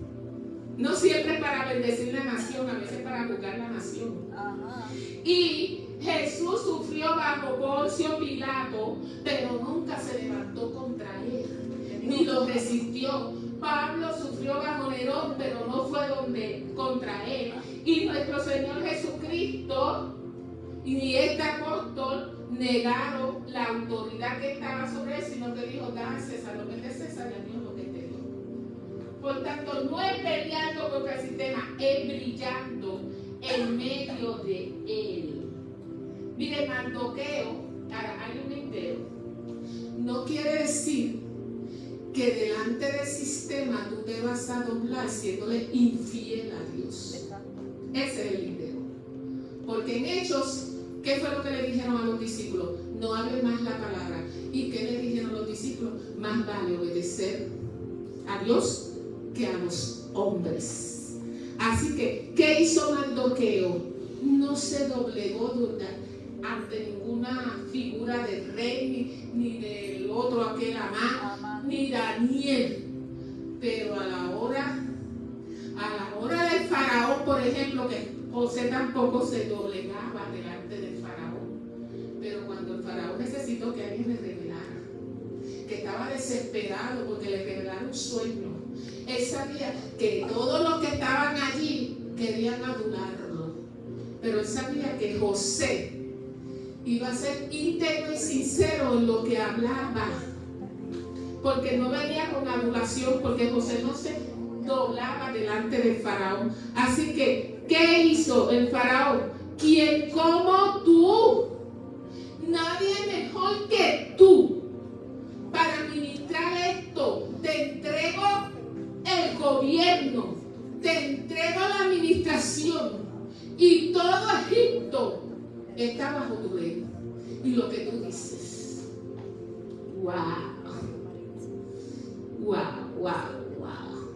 No siempre para bendecir la nación, a veces para juzgar la nación. Ajá. Y Jesús sufrió bajo Poncio Pilato, pero nunca se levantó contra él, ni lo resistió. Pablo sufrió bajo Nerón, pero no fue contra él. Y nuestro Señor Jesucristo ni este apóstol negaron la autoridad que estaba sobre él, sino que dijo: da a César lo que es de César y a Dios lo que es de Dios. Por tanto, no es peleando contra el sistema, es brillando en medio de él. Mire, Mardoqueo, hay un idea. No quiere decir que delante del sistema tú te vas a doblar siéndole infiel a Dios. Ese es el idea. Porque en Hechos, ¿qué fue lo que le dijeron a los discípulos? No hable más la palabra. ¿Y qué le dijeron los discípulos? Más vale obedecer a Dios que a los hombres. Así que, ¿qué hizo Mardoqueo? No se doblegó ante ninguna figura del rey, ni del otro aquel Amán, ni Daniel. Pero a la hora del faraón, por ejemplo, que José tampoco se doblegaba delante del faraón. Pero cuando el faraón necesitó que alguien le revelara, que estaba desesperado porque le revelara un sueño, él sabía que todos los que estaban allí querían adorarlo. Pero él sabía que José iba a ser íntegro y sincero en lo que hablaba, porque no venía con adulación, porque José no se doblaba delante del faraón. Así que, ¿qué hizo el faraón? ¿Quién como tú? Nadie mejor que tú para administrar esto. Te entrego el gobierno, te entrego la administración, y todo Egipto está bajo tu ley. Y lo que tú dices, wow.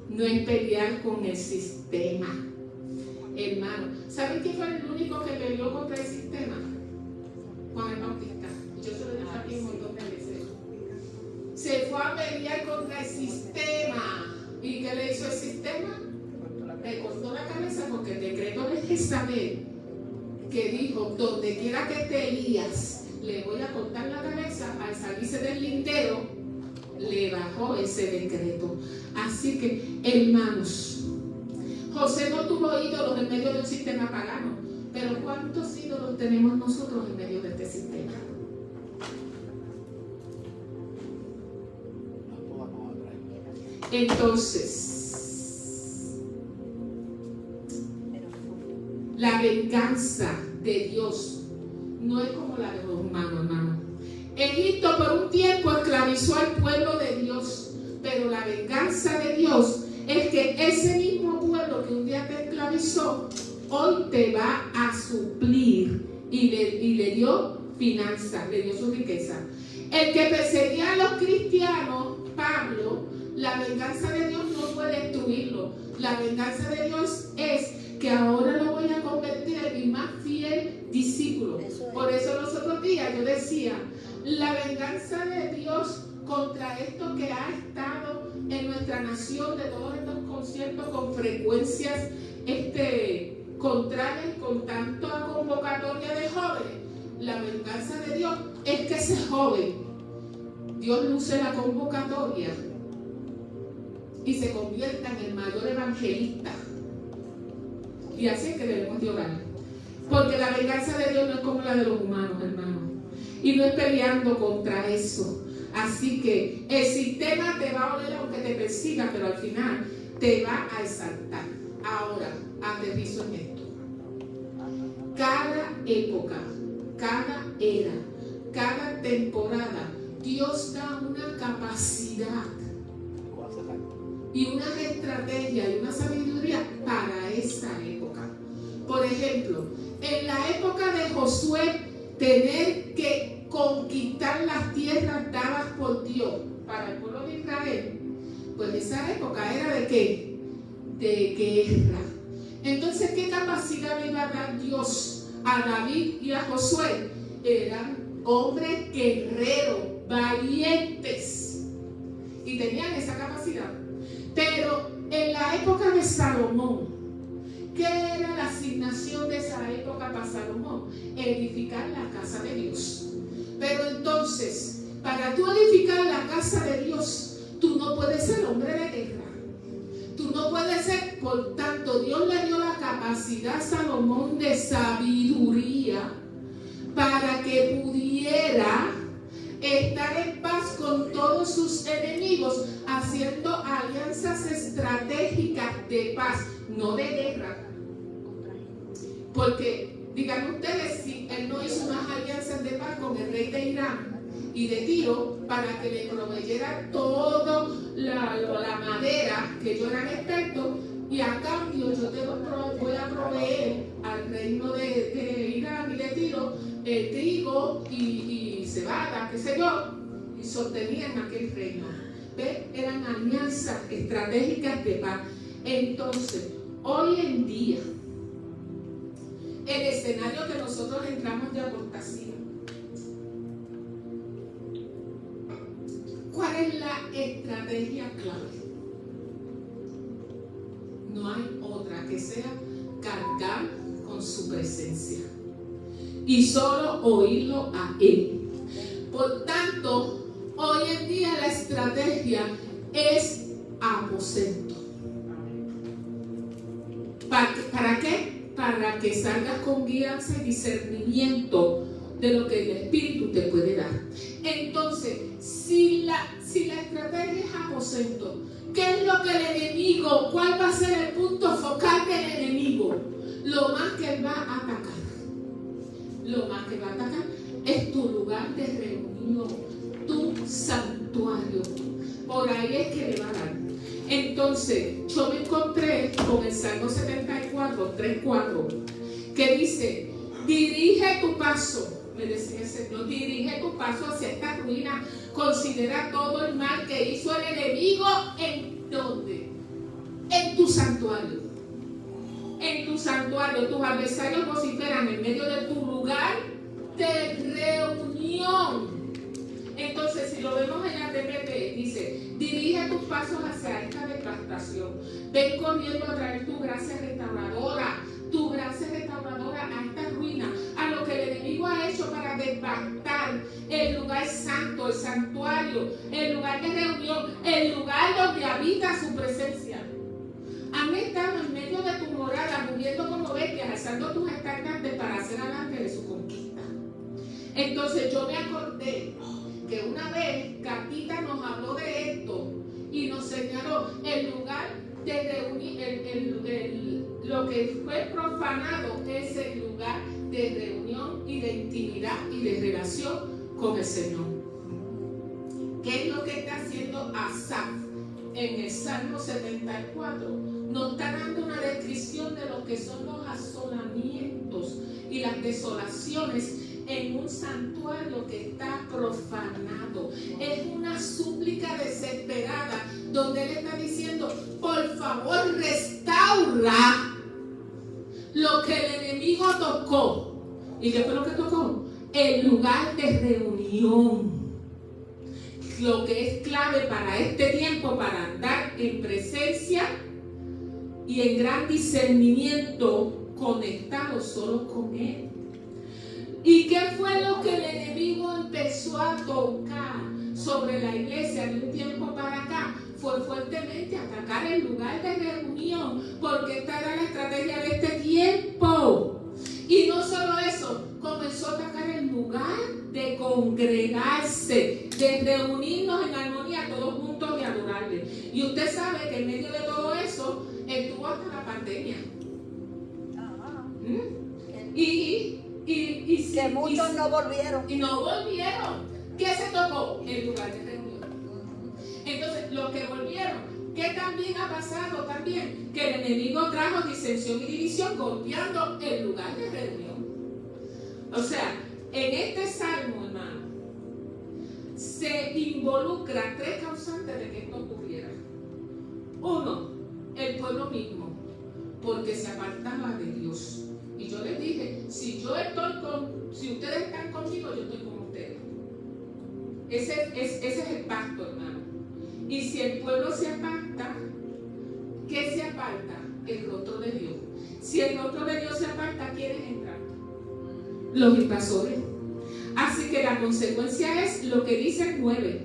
No es pelear con el sistema, hermano. ¿Saben quién fue el único que peleó contra el sistema? Juan el Bautista. Yo se lo dije aquí un montón de veces. Se fue a pelear contra el sistema. ¿Y qué le hizo el sistema? Le cortó la cabeza, porque el decreto de Jezabel, que dijo: donde quiera que te Elías, le voy a cortar la cabeza, al salirse del lindero, le bajó ese decreto. Así que, hermanos, José no tuvo ídolos en medio de un sistema pagano, pero ¿cuántos ídolos tenemos nosotros en medio de este sistema? Entonces, la venganza de Dios no es como la de los humanos, hermano. Egipto por un tiempo esclavizó al pueblo de Dios, pero la venganza de Dios es que ese mismo pueblo que un día te esclavizó, hoy te va a suplir, y le dio finanzas, le dio su riqueza. El que perseguía a los cristianos, Pablo, la venganza de Dios no fue destruirlo. La venganza de Dios es que ahora lo voy a convertir en mi más fiel discípulo. Por eso los otros días yo decía, la venganza de Dios contra esto que ha estado en nuestra nación, de todos estos conciertos con frecuencias contrarias, con tanta convocatoria de jóvenes. La venganza de Dios es que ese joven, Dios le use la convocatoria y se convierta en el mayor evangelista. Y así es que debemos de orar, porque la venganza de Dios no es como la de los humanos, hermano, y no es peleando contra eso. Así que el sistema te va a oler aunque te persiga, pero al final te va a exaltar. Ahora, aterrizo en esto. Cada época, cada era, cada temporada, Dios da una capacidad y una estrategia y una sabiduría para esa época. Por ejemplo, en la época de Josué, tener que conquistar las tierras dadas por Dios para el pueblo de Israel, pues esa época era ¿de qué? De guerra. Entonces, ¿qué capacidad le iba a dar Dios a David y a Josué? Eran hombres guerreros, valientes, y tenían esa capacidad. Pero en la época de Salomón, ¿qué era la asignación de esa época para Salomón? Edificar la casa de Dios. Pero entonces, para tú edificar la casa de Dios, tú no puedes ser hombre de guerra. Tú no puedes ser, por tanto, Dios le dio la capacidad a Salomón de sabiduría para que pudiera estar en paz con todos sus enemigos, haciendo alianzas estratégicas de paz, no de guerra. Porque, digan ustedes, si él no hizo unas alianzas de paz con el rey de Irán y de Tiro para que le proveyera toda la madera, que ellos eran expertos, y a cambio yo te voy a proveer al reino de Irán y de Tiro trigo y cebada, qué sé yo, y sostenían aquel reino. ¿Ves? Eran alianzas estratégicas de paz. Entonces, hoy en día, el escenario que nosotros entramos de apostasía, ¿cuál es es la estrategia clave? No hay otra que sea cargar con su presencia y solo oírlo a Él. Por tanto, hoy en día la estrategia es aposento. ¿Para qué? Para que salgas con guianza y discernimiento de lo que el Espíritu te puede dar. Entonces, si la estrategia es aposento, ¿qué es lo que el enemigo, cuál va a ser el punto focal del enemigo? Lo más que él va a atacar. Lo más que va a atacar es tu lugar de reunión, tu santuario. Por ahí es que le va a dar. Entonces, yo me encontré con el Salmo 74, 3-4, que dice: dirige tu paso, me decía el Señor, dirige tu paso hacia esta ruina, considera todo el mal que hizo el enemigo. ¿En dónde? En tu santuario. En tu santuario, tus adversarios vociferan en medio de tu lugar de reunión. Entonces, si lo vemos en la TPP, dice: dirige tus pasos hacia esta devastación. Ven corriendo a traer tu gracia restauradora a esta ruina, a lo que el enemigo ha hecho para devastar el lugar santo, el santuario, el lugar de reunión, el lugar donde habita su presencia. Han estado en medio de tu morada, muriendo como bestias, alzando tus estandartes para hacer adelante de su conquista. Entonces yo me acordé que una vez Catita nos habló de esto y nos señaló el lugar de reunir, lo que fue profanado es el lugar de reunión y de intimidad y de relación con el Señor. ¿Qué es lo que está haciendo Asaf en el Salmo 74? Nos está dando una descripción de lo que son los asolamientos y las desolaciones en un santuario que está profanado. Es una súplica desesperada donde él está diciendo: por favor, restaura lo que el enemigo tocó. ¿Y qué fue lo que tocó? El lugar de reunión. Lo que es clave para este tiempo, para andar en presencia y en gran discernimiento, conectado solo con Él. ¿Y qué fue lo que el enemigo empezó a tocar sobre la iglesia de un tiempo para acá? Fue fuertemente atacar el lugar de reunión, porque esta era la estrategia de este tiempo. Y no solo eso, comenzó a atacar el lugar de congregarse, de reunirnos en armonía todos juntos y adorarle. Y usted sabe que en medio de todo eso estuvo hasta la pandemia. Y que muchos no volvieron. Y no volvieron. ¿Qué se tocó? El lugar de reunión. Entonces, los que volvieron, ¿qué también ha pasado también? Que el enemigo trajo disensión y división, golpeando el lugar de reunión. O sea, en este salmo, hermano, se involucra tres causantes de que esto ocurriera. Uno, el pueblo mismo, porque se apartaba de Dios. Y yo les dije: si ustedes están conmigo, yo estoy con ustedes. Ese es el pacto, hermano. Y si el pueblo se aparta, ¿qué se aparta? El rostro de Dios. Si el rostro de Dios se aparta, ¿quiénes entran? Los invasores. Así que la consecuencia es lo que dice el 9.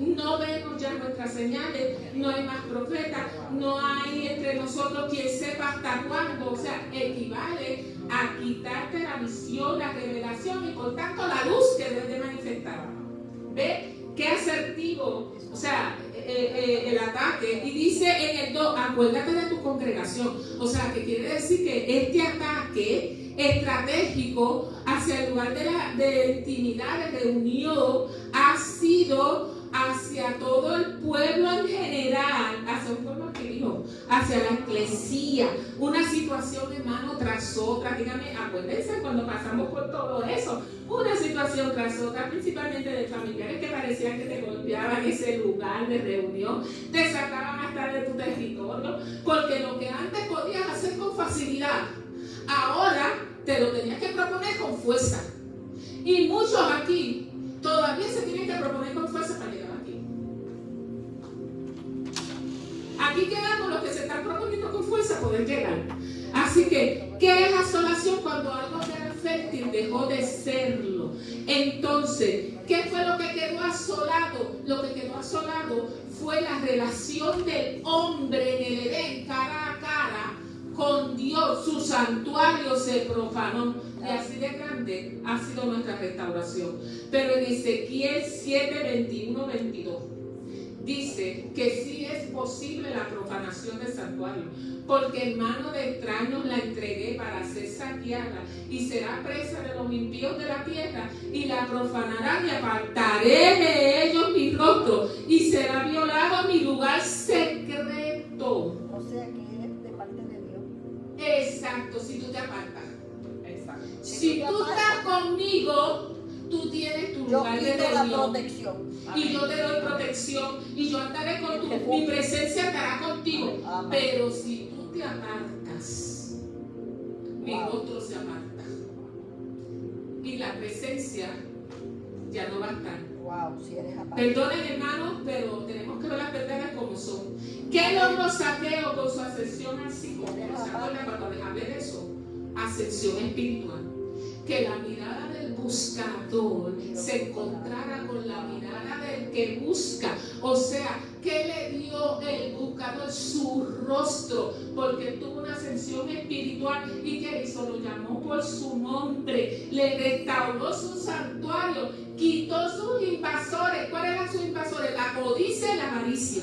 No vemos ya nuestras señales, no hay más profetas, no hay entre nosotros quien sepa hasta cuándo. O sea, equivale a quitarte la visión, la revelación y por tanto la luz que debes de manifestar. ¿Ve? Qué asertivo, o sea, el ataque. Y dice en el 2, acuérdate de tu congregación. O sea, que quiere decir que este ataque estratégico hacia el lugar de intimidad, de reunión, ha sido hacia todo el pueblo en general, hacia un pueblo querido, hacia la eclesía, una situación, hermano, tras otra. Dígame, acuérdense cuando pasamos por todo eso, una situación tras otra, principalmente de familiares que parecían que te golpeaban ese lugar de reunión, te sacaban hasta de tu territorio, porque lo que antes podías hacer con facilidad, ahora te lo tenías que proponer con fuerza. Y muchos aquí todavía se tienen que proponer con fuerza para llegar aquí. Aquí quedamos los que se están proponiendo con fuerza poder llegar. Así que, ¿qué es asolación? Cuando algo que era fértil dejó de serlo. Entonces, ¿qué fue lo que quedó asolado? Lo que quedó asolado fue la relación del hombre en el Edén, cara a cara, con Dios. Su santuario se profanó. Y así de grande ha sido nuestra restauración. Pero en Ezequiel 7, 21, 22 dice que sí es posible la profanación del santuario, porque en mano de extraños la entregué para ser saqueada y será presa de los impíos de la tierra, y la profanarán y apartaré de ellos mi rostro, y será violado mi lugar secreto. O sea que es de parte de Dios. Exacto, si tú te apartas. Exacto. Si tú estás conmigo, tú tienes tu lugar de Yo la reunión. protección. Y yo te doy protección y yo andaré con mi presencia estará contigo. Amén. Pero si tú te apartas, mi rostro se aparta y la presencia ya no va a estar. Wow, si eres aparte. Perdonen, hermanos, pero tenemos que ver las verdades como son. ¿Qué logró Saqueo con su ascensión al cielo? ¿Se acuerdan cuando les hablé de eso? Ascensión espiritual. Que la mirada del buscador se encontrara con la mirada del que busca. O sea, ¿qué le dio el buscador? Su rostro, porque tuvo una ascensión espiritual. ¿Y qué hizo? Lo llamó por su nombre, le restauró su santuario, quitó sus invasores. ¿Cuáles eran sus invasores? La codicia y la avaricia.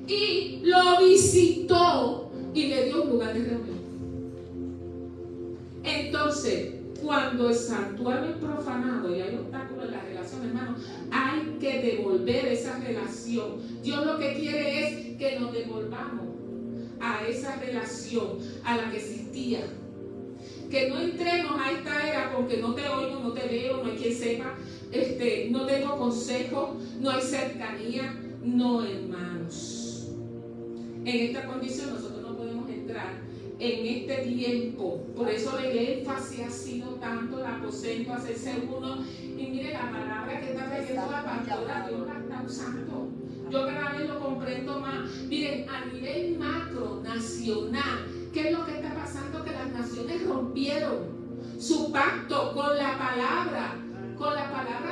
Y lo visitó y le dio un lugar de reunión. Entonces, cuando el santuario es profanado y hay obstáculos en la relación, hermano, hay que devolver esa relación. Dios lo que quiere es que nos devolvamos a esa relación, a la que existía. Que no entremos a esta era porque no te oigo, no te veo, no hay quien sepa, no tengo consejo, no hay cercanía. No, hermanos. En esta condición nosotros no podemos entrar en este tiempo. Por eso el énfasis ha sido tanto el aposento, hacerse uno. Y mire la palabra que está leyendo la pastora, Dios la está usando. Yo cada vez lo comprendo más. Miren, a nivel macro, nacional, ¿qué es lo que está pasando? Que las naciones rompieron su pacto con la palabra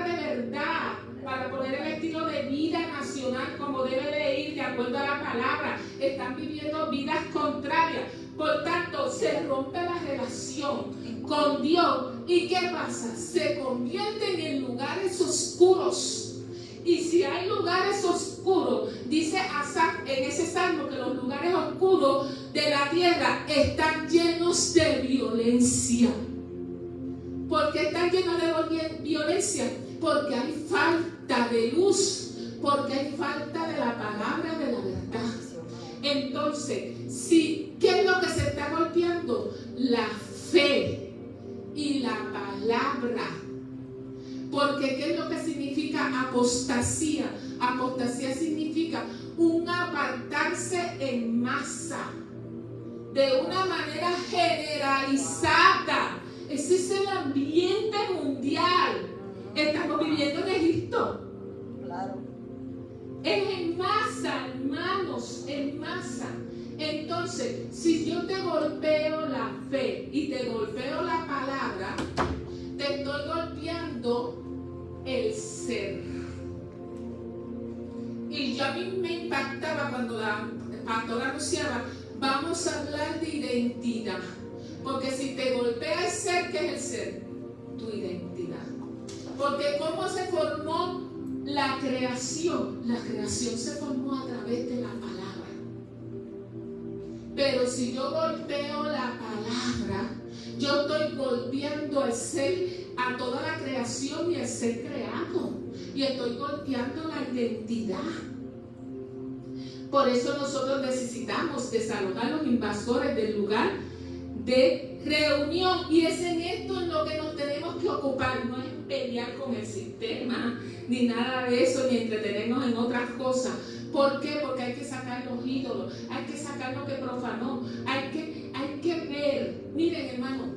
de verdad, para poner el estilo de vida nacional como debe de ir de acuerdo a la palabra. Están viviendo vidas contrarias. Por tanto, se rompe la relación con Dios. ¿Y qué pasa? Se convierten en lugares oscuros. Y si hay lugares oscuros, dice Asaf en ese salmo que los lugares oscuros de la tierra están llenos de violencia. ¿Por qué están llenos de violencia? Porque hay falta de luz, porque hay falta de la palabra de la verdad. Entonces, ¿qué es lo que se está golpeando? La fe y la palabra. Porque ¿qué es lo que significa apostasía? Apostasía significa un apartarse en masa, de una manera generalizada. Ese es el ambiente mundial. Estamos viviendo en Egipto. Claro. Es en masa, hermanos, en masa. Entonces, si yo te golpeo la fe y te golpeo la palabra, te estoy golpeando el ser. Y yo a mí me impactaba cuando la pastora anunciaba, vamos a hablar de identidad. Porque si te golpea el ser, ¿qué es el ser? Tu identidad. Porque ¿cómo se formó la creación? La creación se formó a través de la palabra. Pero si yo golpeo la palabra, yo estoy golpeando el ser, a toda la creación y el ser creado. Y estoy golpeando la identidad. Por eso nosotros necesitamos desalojar los invasores del lugar de reunión. Y es en esto en lo que nos tenemos que ocupar. No es pelear con el sistema, ni nada de eso, ni entretenernos en otras cosas. ¿Por qué? Porque hay que sacar los ídolos, hay que sacar lo que profanó, hay que ver. Miren, hermano,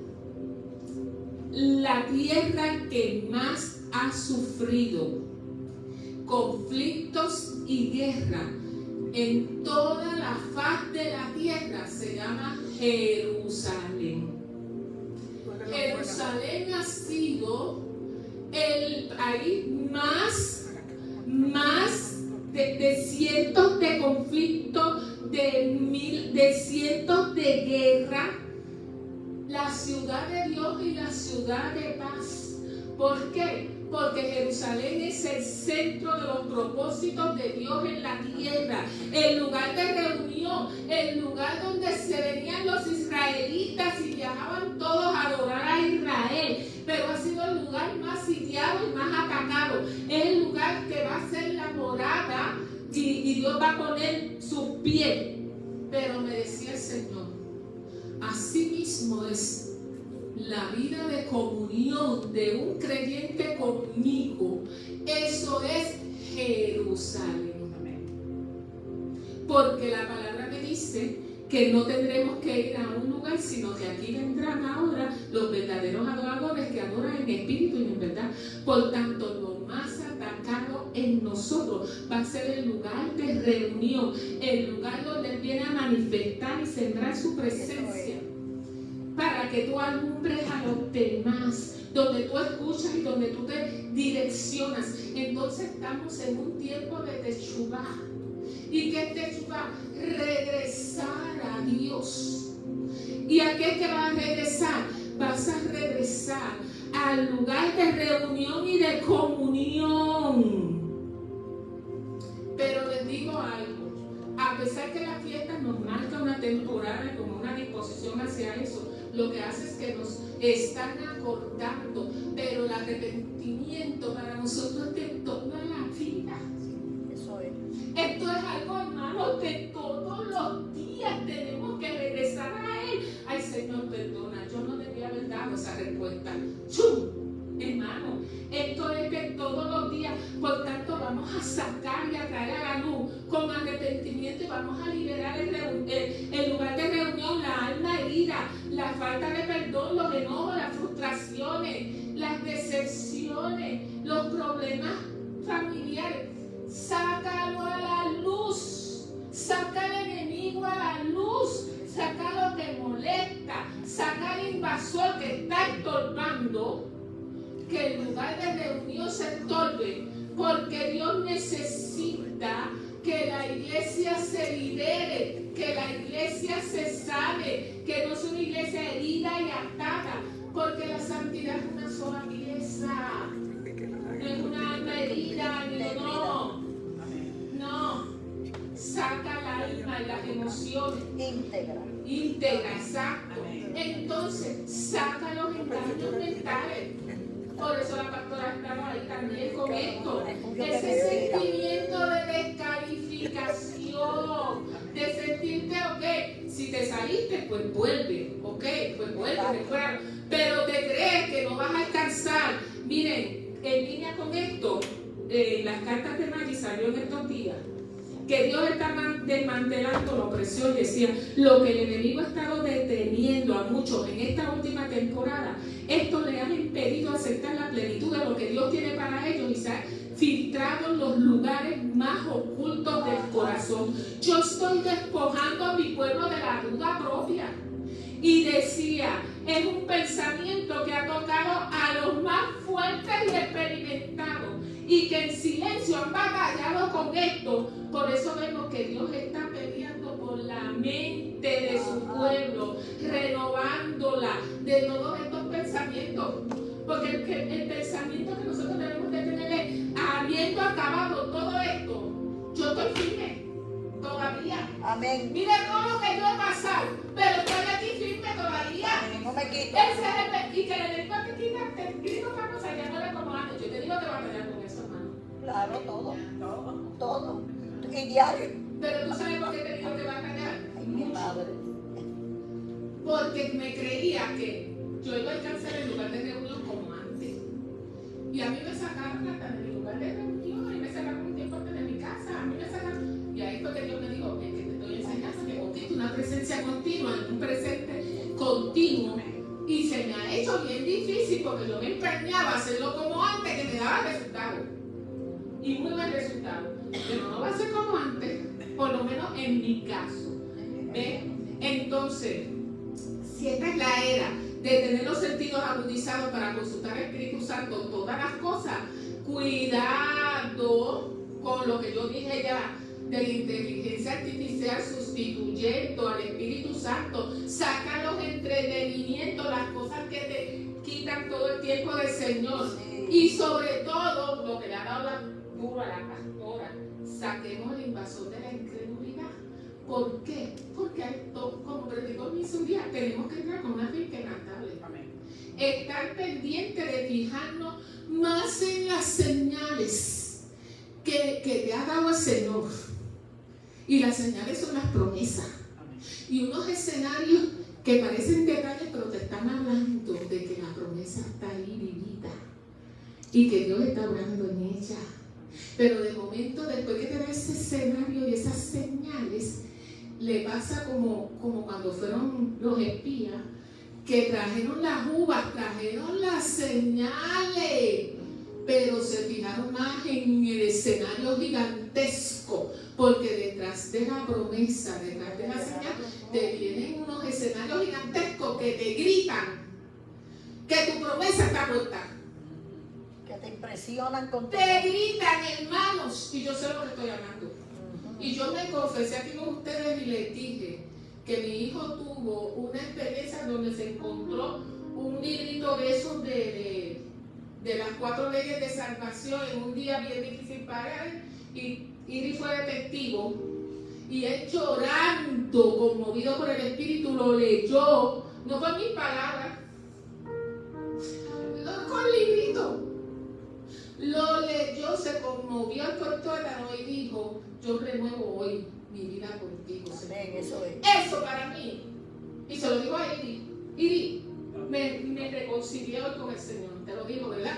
la tierra que más ha sufrido conflictos y guerra en toda la faz de la tierra se llama Jerusalén. Jerusalén ha sido el país más de cientos de conflictos, de cientos de guerras, la ciudad de Dios y la ciudad de paz. ¿Por qué? Porque Jerusalén es el centro de los propósitos de Dios en la tierra, el lugar de reunión, el lugar donde se venían los israelitas y viajaban todos a adorar a Israel, pero ha sido el lugar más sitiado y más atacado. Es el lugar que va a ser la morada y Dios va a poner sus pies. Pero me decía el Señor, así mismo es la vida de comunión de un creyente conmigo. Eso es Jerusalén. Porque la palabra me dice que no tendremos que ir a un lugar, sino que aquí vendrán ahora los verdaderos adoradores que adoran en espíritu y en verdad. Por tanto, lo más atacado en nosotros va a ser el lugar de reunión, el lugar donde Él viene a manifestar y sembrar su presencia, para que tú alumbres a los demás, donde tú escuchas y donde tú te direccionas. Entonces estamos en un tiempo de techubá. ¿Y qué es techubá? Regresar a Dios. ¿Y a qué es que vas a regresar? Vas a regresar al lugar de reunión y de comunión. Pero les digo algo, a pesar que la fiesta nos marca una temporada y como una disposición hacia eso, lo que hace es que nos están acortando, pero el arrepentimiento para nosotros es de toda la vida. Eso es. Esto es algo, hermano, de todos los días tenemos que regresar a Él. Ay, Señor, perdona, yo no debía haber dado esa respuesta. ¡Chum! Hermano, esto es de todos los días. Por tanto, vamos a sacar y a traer a la luz con arrepentimiento y vamos a liberar el lugar de reunión, la alma herida, la falta de perdón, los enojos, las frustraciones, las decepciones, los problemas familiares. Sácalo a la luz, saca al enemigo a la luz, saca lo que molesta, saca al invasor que está estorbando, que el lugar de reunión se estorbe, porque Dios necesita que la iglesia se libere, que la iglesia se sane, que no es una iglesia herida y atada, porque la santidad es una sola pieza, no es una alma herida, no, saca la alma y las emociones íntegra, exacto. Entonces saca los engaños mentales. Por eso la pastora estaba ahí también con esto. Ese sentimiento de descalificación, de sentirte, ok, si te saliste, pues vuelve, ok, pues vuelve, recuerda. Pero te crees que no vas a alcanzar. Miren, en línea con esto, las cartas de Maggie salió en estos días, que Dios está desmantelando la opresión. Decía, lo que el enemigo ha estado deteniendo a muchos en esta última temporada, esto le ha impedido aceptar la plenitud de lo que Dios tiene para ellos y se ha filtrado en los lugares más ocultos del corazón. Yo estoy despojando a mi pueblo de la duda propia. Y decía, es un pensamiento que ha tocado a los más fuertes y experimentados y que en silencio han batallado con esto. Por eso vemos que Dios está peleando por la mente de su pueblo, renovándola de todos estos pensamientos. Porque el pensamiento que nosotros debemos de tener es, habiendo acabado todo esto, yo estoy firme todavía. Amén. Mira todo lo que yo he pasado, pero estoy aquí firme todavía. No me quito. Y que el enemigo te grita otra cosa, ya no era como antes. Yo te digo que batallar con eso, hermano. Claro, todo. Y diario. Pero tú sabes por qué te digo que batallar. Ay, mi madre. Porque me creía que yo iba a alcanzar el lugar de reunión como antes. Y a mí me sacaron hasta de mi lugar de reunión, y me sacaron un tiempo antes de mi casa, a mí me sacaron. Y ahí fue que Dios me dijo, es que te estoy enseñando que contigo una presencia continua, un presente continuo. Y se me ha hecho bien difícil porque yo me empeñaba a hacerlo como antes, que me daba resultado. Y muy buen resultado. Pero no va a ser como antes. por lo menos en mi caso. ¿Ven? Entonces, si esta es la era de tener los sentidos agudizados para consultar al Espíritu Santo todas las cosas, cuidado con lo que yo dije ya de la inteligencia artificial sustituyendo al Espíritu Santo. Saca los entretenimientos, las cosas que te quitan todo el tiempo del Señor. Y sobre todo, lo que le ha dado la duro a la pastora, saquemos el invasor de la incredulidad. ¿Por qué? Porque como predicó mi un día, tenemos que entrar con una fe inquebrantable. Estar pendiente de fijarnos más en las señales que te ha dado el Señor. Y las señales son las promesas. Y unos escenarios que parecen detalles, pero te están hablando de que la promesa está ahí vivita y que Dios está obrando en ella. Pero de momento, después que te da ese escenario y esas señales, le pasa como cuando fueron los espías, que trajeron las uvas, trajeron las señales, pero se fijaron más en el escenario gigantesco, porque detrás de la promesa, detrás de la señal, te vienen unos escenarios gigantescos que te gritan que tu promesa está muerta. Que te impresionan con te gritan, hermanos, y yo sé lo que estoy hablando. Y yo me confesé aquí con ustedes y les dije que mi hijo tuvo una experiencia donde se encontró un librito de esos de las 4 leyes de salvación en un día bien difícil para él, y Iri fue testigo, y él llorando, conmovido por el Espíritu, lo leyó, no con mis palabras, no con librito. Lo leyó, se conmovió el portógrafo y dijo: yo renuevo hoy mi vida contigo, Señor. Eso para mí, y se lo digo a Iri, me reconcilié hoy con el Señor, te lo digo, ¿verdad?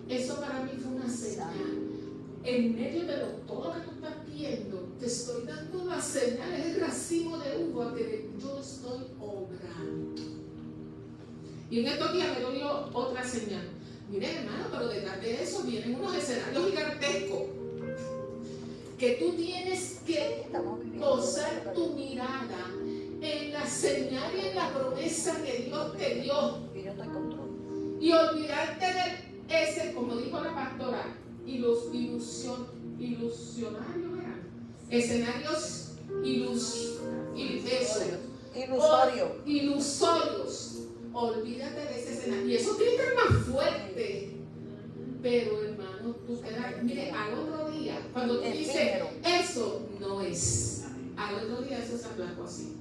Eso para mí fue una señal. En medio de todo lo que tú estás viendo, te estoy dando las señales, el racimo de uva que yo estoy obrando. Y en estos días me dio otra señal. Miren, hermano, pero detrás de eso vienen unos escenarios gigantescos que tú tienes que posar tu mirada en la señal y en la promesa que Dios te dio y olvidarte de ese, como dijo la pastora, y los ilusionarios eran escenarios ilusorios. Olvídate de ese escenario. Y eso tiene que ser más fuerte. Pero hermano, tú quedas, mire, al otro día, cuando tú dices, eso no es. Al otro día eso se aplacó así.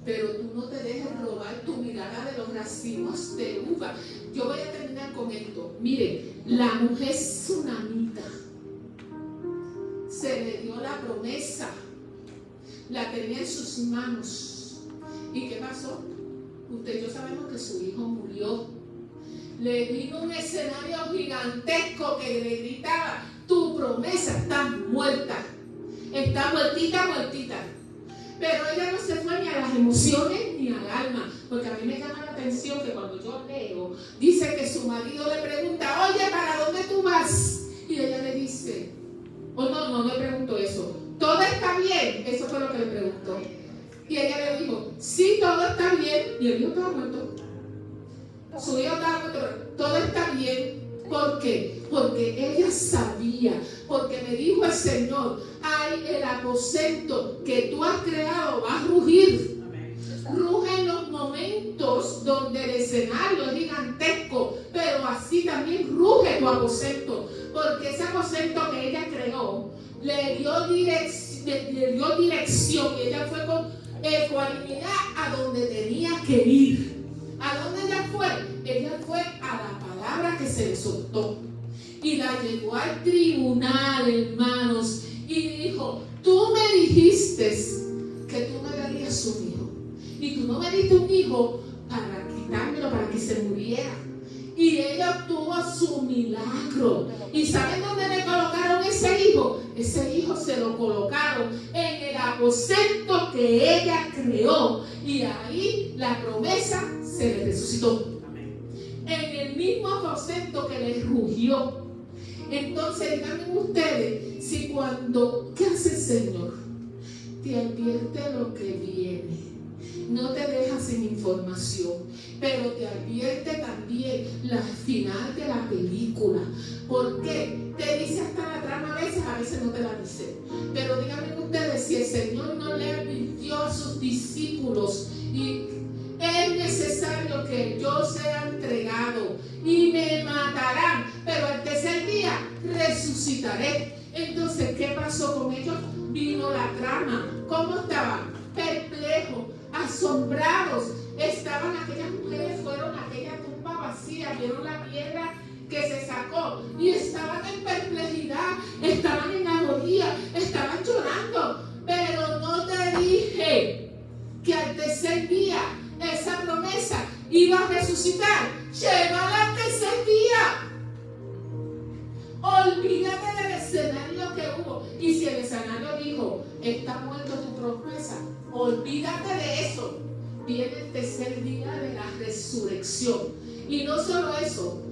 Pero tú no te dejes robar tu mirada de los racimos de uva. Yo voy a terminar con esto. Mire, la mujer tsunamita se le dio la promesa, la tenía en sus manos. ¿Y qué pasó? Usted y yo sabemos que su hijo murió. Le vino un escenario gigantesco que le gritaba: tu promesa está muerta, está muertita. Pero ella no se fue ni a las emociones ni al alma, porque a mí me llama la atención que cuando yo leo, dice que su marido le pregunta: oye, ¿para dónde tú vas? Y ella le dice, no le preguntó eso, ¿todo está bien? Eso fue lo que le preguntó. Y ella le dijo, sí, todo está bien. Y el hijo estaba muerto. Su hijo estaba muerto. Todo está bien. ¿Por qué? Porque ella sabía, porque me dijo el Señor: ay, el aposento que tú has creado va a rugir. Ruge en los momentos donde el escenario es gigantesco, pero así también ruge tu aposento, porque ese aposento que ella creó le dio dirección, y ella fue con ecuanimidad a donde tenía que ir. ¿A dónde ella fue? Ella fue a la palabra que se le soltó y la llevó al tribunal, hermanos, y dijo: tú me dijiste que tú me darías un hijo, y tú no me diste un hijo para quitármelo, para que se muriera. Y ella obtuvo su milagro. ¿Y saben dónde le colocaron ese hijo? Ese hijo se lo colocaron en el aposento que ella creó, y ahí la promesa se le resucitó. En el mismo aposento que le rugió. Entonces, díganme ustedes, si cuando, ¿qué hace el Señor? Te advierte lo que viene. No te deja sin información, pero te advierte también la final de la película. ¿Por qué? Te dice hasta la trama a veces no te la dice. Pero díganme ustedes, si el Señor no le advirtió a sus discípulos y es necesario que yo sea entregado y me matarán, pero al tercer día resucitaré. Entonces, ¿qué pasó con ellos? Vino la trama. ¿Cómo estaban? Perplejos, asombrados. Estaban aquellas mujeres, fueron a aquella tumba vacía, vieron la piedra que se sacó y estaban en perplejidad, estaban en agonía, estaban llorando. Pero no te dije que al tercer día esa promesa iba a resucitar. Llévala al tercer día. Olvídate del escenario que hubo. Y si el escenario dijo, está muerto tu promesa, olvídate de eso. Viene el tercer día de la resurrección. Y no solo eso,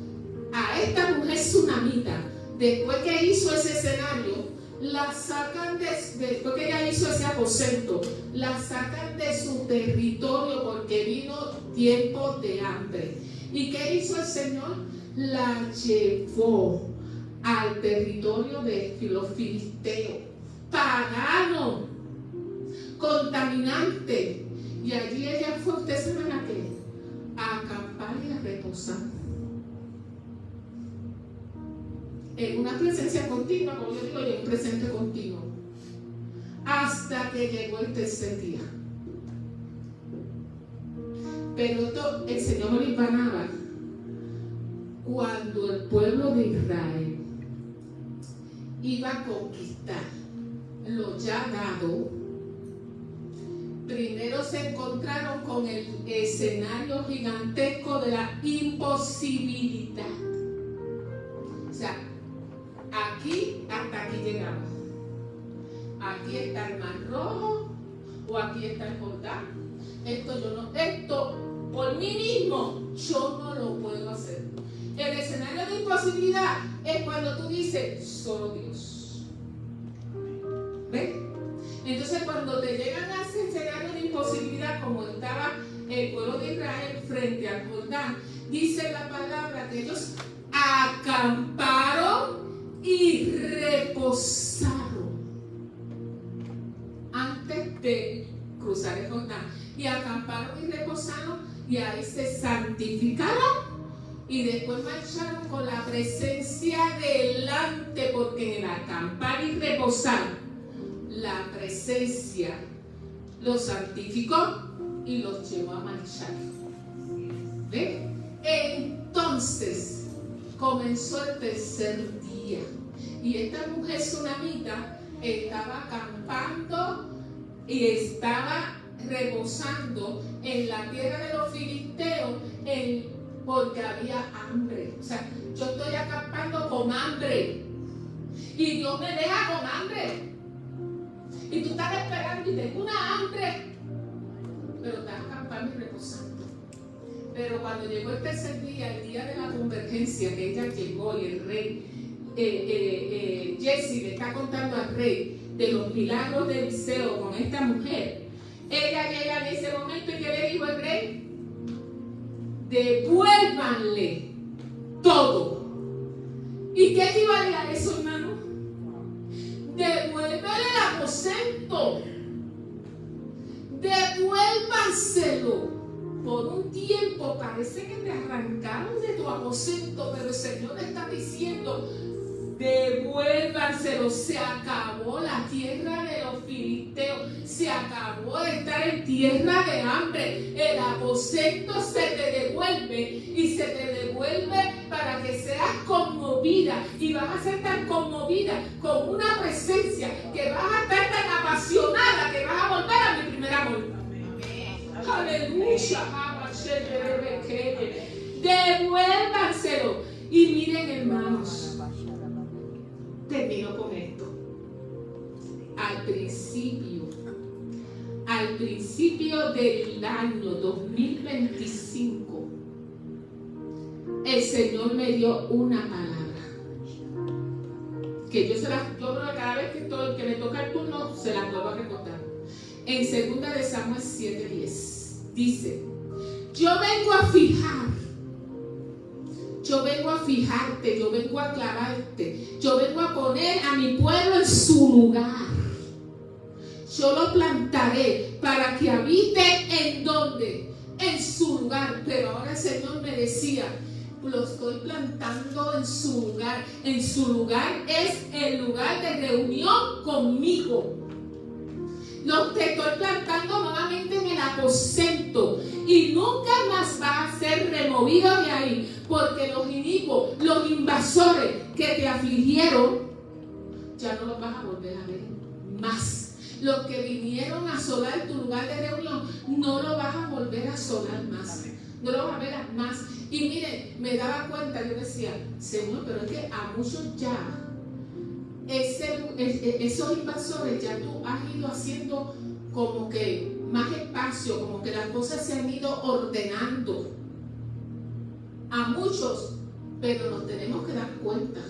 a esta mujer tsunamita, después que hizo ese escenario, la sacan después que ella hizo ese aposento, la sacan de su territorio porque vino tiempo de hambre. ¿Y qué hizo el Señor? La llevó al territorio de los filisteos, pagano, contaminante. Y allí ella fue, ¿ustedes saben a qué? A acampar y a reposar. En una presencia continua, como yo digo, y en un presente continuo. Hasta que llegó el tercer día. Pero esto el Señor me lo empanaba cuando el pueblo de Israel iba a conquistar lo ya dado. Primero se encontraron con el escenario gigantesco de la imposibilidad. O sea, aquí hasta aquí llegamos. Aquí está el Mar Rojo o aquí está el Jordán. Esto por mí mismo yo no lo puedo hacer. El escenario de imposibilidad es cuando tú dices solo Dios. ¿Ves? Entonces cuando te llegan a ese escenario de imposibilidad, como estaba el pueblo de Israel frente al Jordán, dice la palabra que ellos acamparon y reposaron antes de cruzar el Jordán. Y acamparon y reposaron y ahí se santificaron y después marcharon con la presencia delante, porque en el acampar y reposar la presencia los santificó y los llevó a marchar. ¿Ve? Entonces comenzó el tercer día y esta mujer tsunamita estaba acampando y estaba reposando en la tierra de los filisteos porque había hambre. O sea, yo estoy acampando con hambre y Dios me deja con hambre. Y tú estás esperando y tengo una hambre, pero estás acampando y reposando. Pero cuando llegó el tercer día, el día de la convergencia, que ella llegó y el rey Jesse le está contando al rey de los milagros de Eliseo con esta mujer, ella llega en ese momento y ¿qué le dijo el rey? Devuélvanle todo. ¿Y qué equivale a eso, hermano? Devuélvele el aposento. Devuélvanselo. Por un tiempo parece que te arrancaron de tu aposento, pero el Señor te está diciendo: devuélvanselo. Se acabó la tierra de los filisteos, se acabó de estar en tierra de hambre. El aposento se te devuelve y se te devuelve para que seas conmovida, y vas a ser tan conmovida con una presencia que vas a estar tan apasionada que vas a volver a mi primer amor. Aleluya. Devuélvanselo. Y miren, hermanos, termino con esto. Al principio del año 2025, el Señor me dio una palabra que yo creo que cada vez que me toca el turno, se las vuelvo a recordar. En 2 de Samuel 7:10 dice: yo vengo a fijarte, yo vengo a clavarte, yo vengo a poner a mi pueblo en su lugar. Yo lo plantaré para que habite ¿en dónde? En su lugar. Pero ahora el Señor me decía: lo estoy plantando en su lugar. En su lugar es el lugar de reunión conmigo. Te estoy plantando nuevamente en el aposento y nunca más va a ser removido de ahí, porque los inicuos, los invasores que te afligieron, ya no los vas a volver a ver más. Los que vinieron a asolar tu lugar de reunión, no lo vas a volver a asolar más. No lo vas a ver más. Y mire, me daba cuenta, yo decía: Señor, pero es que a muchos ya esos invasores ya tú has ido haciendo como que más espacio, como que las cosas se han ido ordenando a muchos, pero nos tenemos que dar cuenta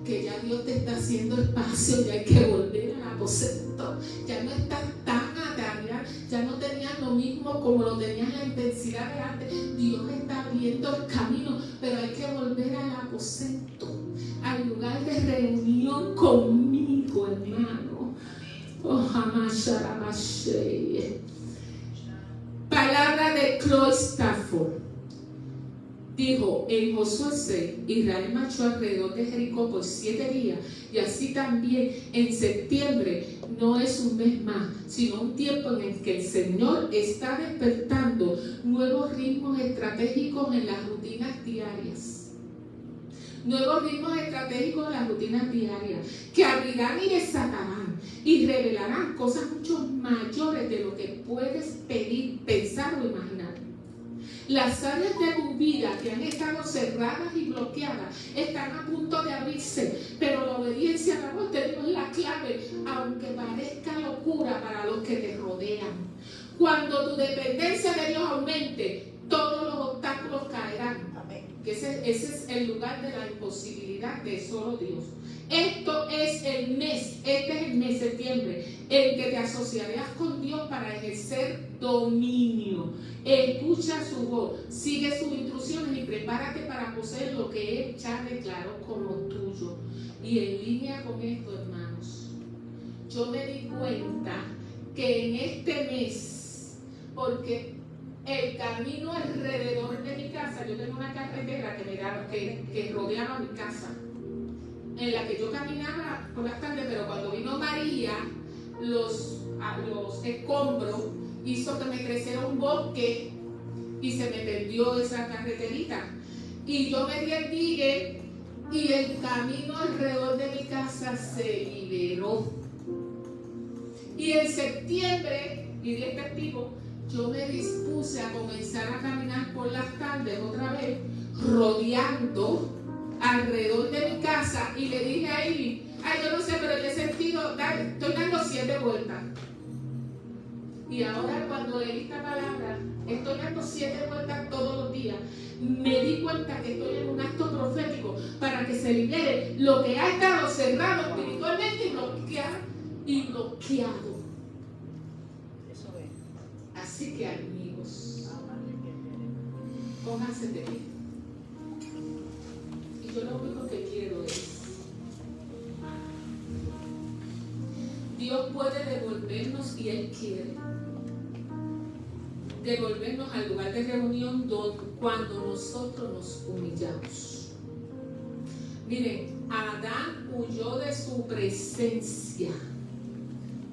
que ya Dios te está haciendo espacio, ya hay que volver al aposento, ya no estás tan atareado, ya no tenías lo mismo como lo tenías la intensidad de antes. Dios está abriendo el camino, pero hay que volver al aposento, al lugar de reunión conmigo, hermano. Oh, palabra de Chloe Stafford. Dijo: en Josué 6, Israel marchó alrededor de Jericó por 7 días, y así también en septiembre no es un mes más, sino un tiempo en el que el Señor está despertando nuevos ritmos estratégicos en las rutinas diarias. Nuevos ritmos estratégicos en las rutinas diarias, que abrirán y desatarán y revelarán cosas mucho mayores de lo que puedes pedir, pensar o imaginar. Las áreas de tu vida que han estado cerradas y bloqueadas están a punto de abrirse, pero la obediencia a la voz de Dios es la clave, aunque parezca locura para los que te rodean. Cuando tu dependencia de Dios aumente, todos los obstáculos caerán. Que ese es el lugar de la imposibilidad de solo Dios. Este es el mes septiembre, en que te asociarás con Dios para ejercer dominio. Escucha su voz, sigue sus instrucciones y prepárate para poseer lo que Él ya declaró como tuyo. Y en línea con esto, hermanos, yo me di cuenta que en este mes, porque el camino alrededor de mi casa, yo tengo una carretera que rodeaba mi casa, en la que yo caminaba por las tardes, pero cuando vino María, los escombros hizo que me creciera un bosque y se me perdió esa carreterita. Y yo me di el digue y el camino alrededor de mi casa se liberó. Y en septiembre, y de testigo, yo me dispuse a comenzar a caminar por las tardes otra vez, rodeando alrededor de mi casa, y le dije a Eli: yo no sé, pero yo he sentido, estoy dando 7 vueltas. Y ahora cuando leí esta palabra, estoy dando 7 vueltas todos los días. Me di cuenta que estoy en un acto profético para que se libere lo que ha estado cerrado espiritualmente y bloqueado. Así que, amigos, pónganse de pie. Y yo lo único que quiero es: Dios puede devolvernos, y Él quiere devolvernos al lugar de reunión cuando nosotros nos humillamos. Miren, Adán huyó de su presencia,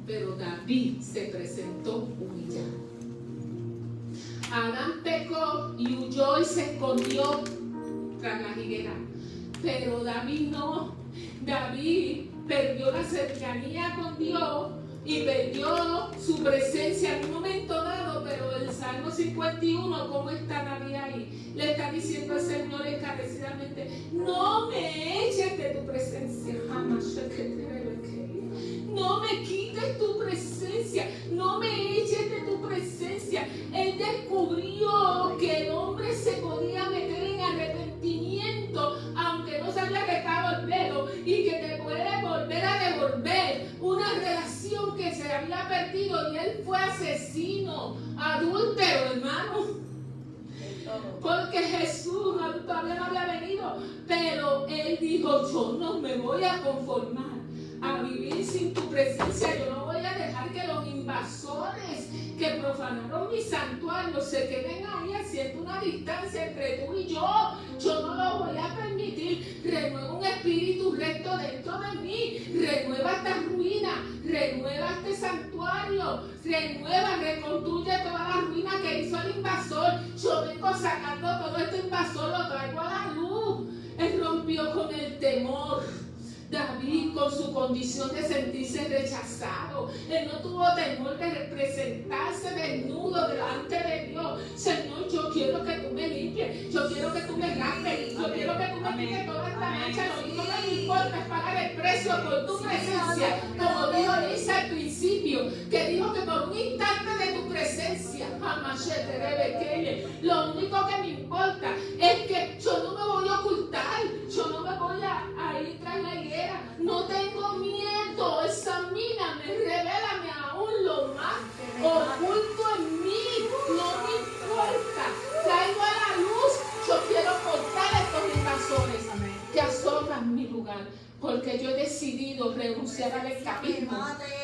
pero David se presentó humillado. Adán pecó y huyó y se escondió tras la higuera, pero David no. David perdió la cercanía con Dios y perdió su presencia en un momento dado, pero el Salmo 51, ¿cómo está David ahí? Le está diciendo al Señor encarecidamente: no me eches de tu presencia, jamás. No me quites tu presencia, no me eches de tu presencia. Él descubrió que el hombre se podía meter en arrepentimiento, aunque no se había quitado el velo, y que te puede había perdido y él fue asesino, adúltero, hermano. Porque Jesús todavía no había venido, pero él dijo: yo no me voy a conformar a vivir sin tu presencia. Yo no voy a dejar que los invasores que profanaron mi santuario se queden ahí haciendo una distancia entre tú y yo. Yo no lo voy a permitir. Renueva un espíritu recto dentro de mí. Renueva esta ruina. Renueva este santuario. Renueva, reconstruye toda la ruina que hizo el invasor. Yo vengo sacando todo este invasor, lo traigo a la luz. Él rompió con el temor. David, con su condición de sentirse rechazado, él no tuvo temor de presentarse desnudo delante de Dios. Señor, yo quiero que tú me limpies, yo quiero que tú me raspes, yo quiero que tú me quites toda esta mancha. Lo único que me importa es pagar el precio por tu presencia, como dijo Elisa al principio, que dijo que por un instante de tu presencia, lo único que me importa es que yo no me voy a ocultar, yo no me voy a ir tras la higuera. No tengo miedo, examíname, revélame aún lo más oculto en mí, no me importa, traigo a la luz. Yo quiero cortar a estos invasores que asombran mi lugar, porque yo he decidido renunciar al escapismo,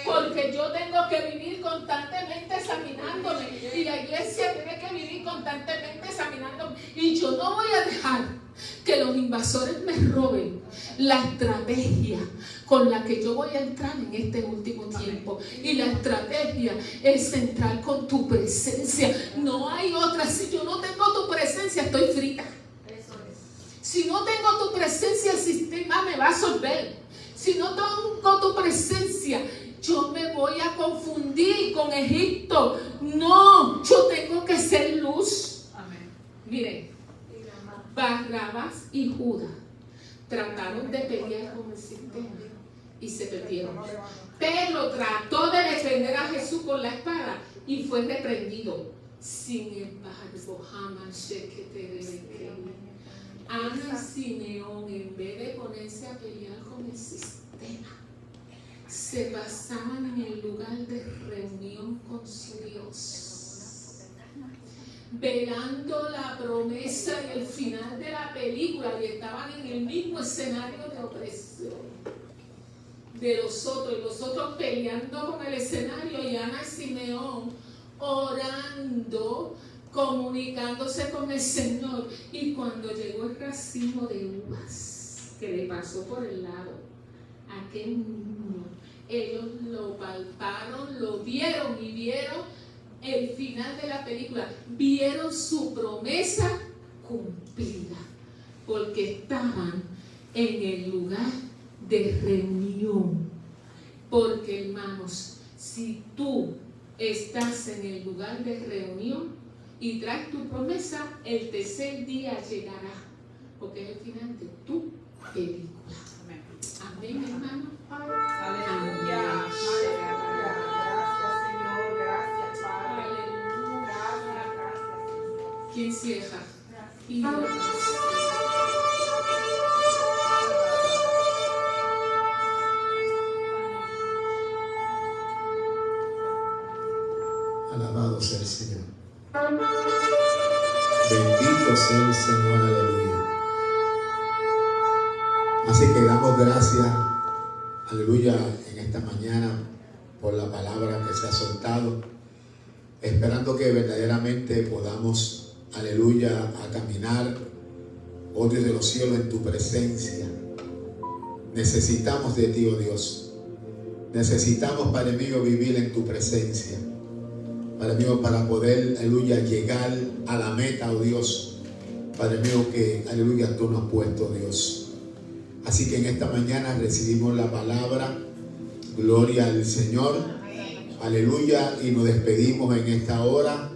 porque yo tengo que vivir constantemente examinándome, y la iglesia tiene que vivir constantemente examinándome, y yo no voy a dejar que los invasores me roben la estrategia con la que yo voy a entrar en este último tiempo. Y la estrategia es entrar con tu presencia. No hay otra. Si yo no tengo tu presencia, estoy frita. Si no tengo tu presencia, el sistema me va a absorber. Si no tengo tu presencia, yo me voy a confundir con Egipto. No, yo tengo que ser luz. Amén. Miren, Barrabás y Judas trataron de pelear con el sistema y se perdieron. Pedro trató de defender a Jesús con la espada y fue reprendido. Sin embargo, Ana y Simeón, en vez de ponerse a pelear con el sistema, se pasaban en el lugar de reunión con su Dios, velando la promesa y el final de la película, y estaban en el mismo escenario de opresión de los otros, y los otros peleando con el escenario, y Ana y Simeón orando, comunicándose con el Señor. Y cuando llegó el racimo de uvas que le pasó por el lado a aquel niño, ellos lo palparon, lo vieron y vieron el final de la película, vieron su promesa cumplida, porque estaban en el lugar de reunión. Porque, hermanos, si tú estás en el lugar de reunión y traes tu promesa, el tercer día llegará, porque es el final de tu película. Amén, hermano. Aleluya. ¿Quién cierra? Alabado sea el Señor. Bendito sea el Señor, aleluya. Así que damos gracias, aleluya, en esta mañana por la palabra que se ha soltado, esperando que verdaderamente podamos, aleluya, a caminar, oh Dios de los cielos, en tu presencia. Necesitamos de ti, oh Dios. Necesitamos, Padre mío, vivir en tu presencia. Padre mío, para poder, aleluya, llegar a la meta, oh Dios. Padre mío, que, aleluya, tú nos has puesto, Dios. Así que en esta mañana recibimos la palabra. Gloria al Señor. Aleluya. Y nos despedimos en esta hora,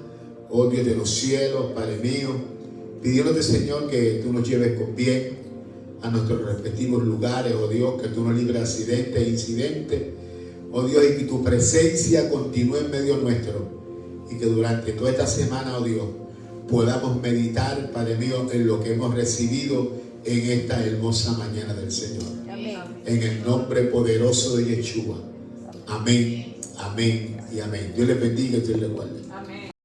oh Dios de los cielos, Padre mío, pidiéndote, Señor, que tú nos lleves con bien a nuestros respectivos lugares, oh Dios, que tú nos libres de accidentes e incidentes, oh Dios, y que tu presencia continúe en medio nuestro, y que durante toda esta semana, oh Dios, podamos meditar, Padre mío, en lo que hemos recibido en esta hermosa mañana del Señor. Amén. En el nombre poderoso de Yeshua. Amén Amén y amén. Dios les bendiga y Dios les guarde. Amén.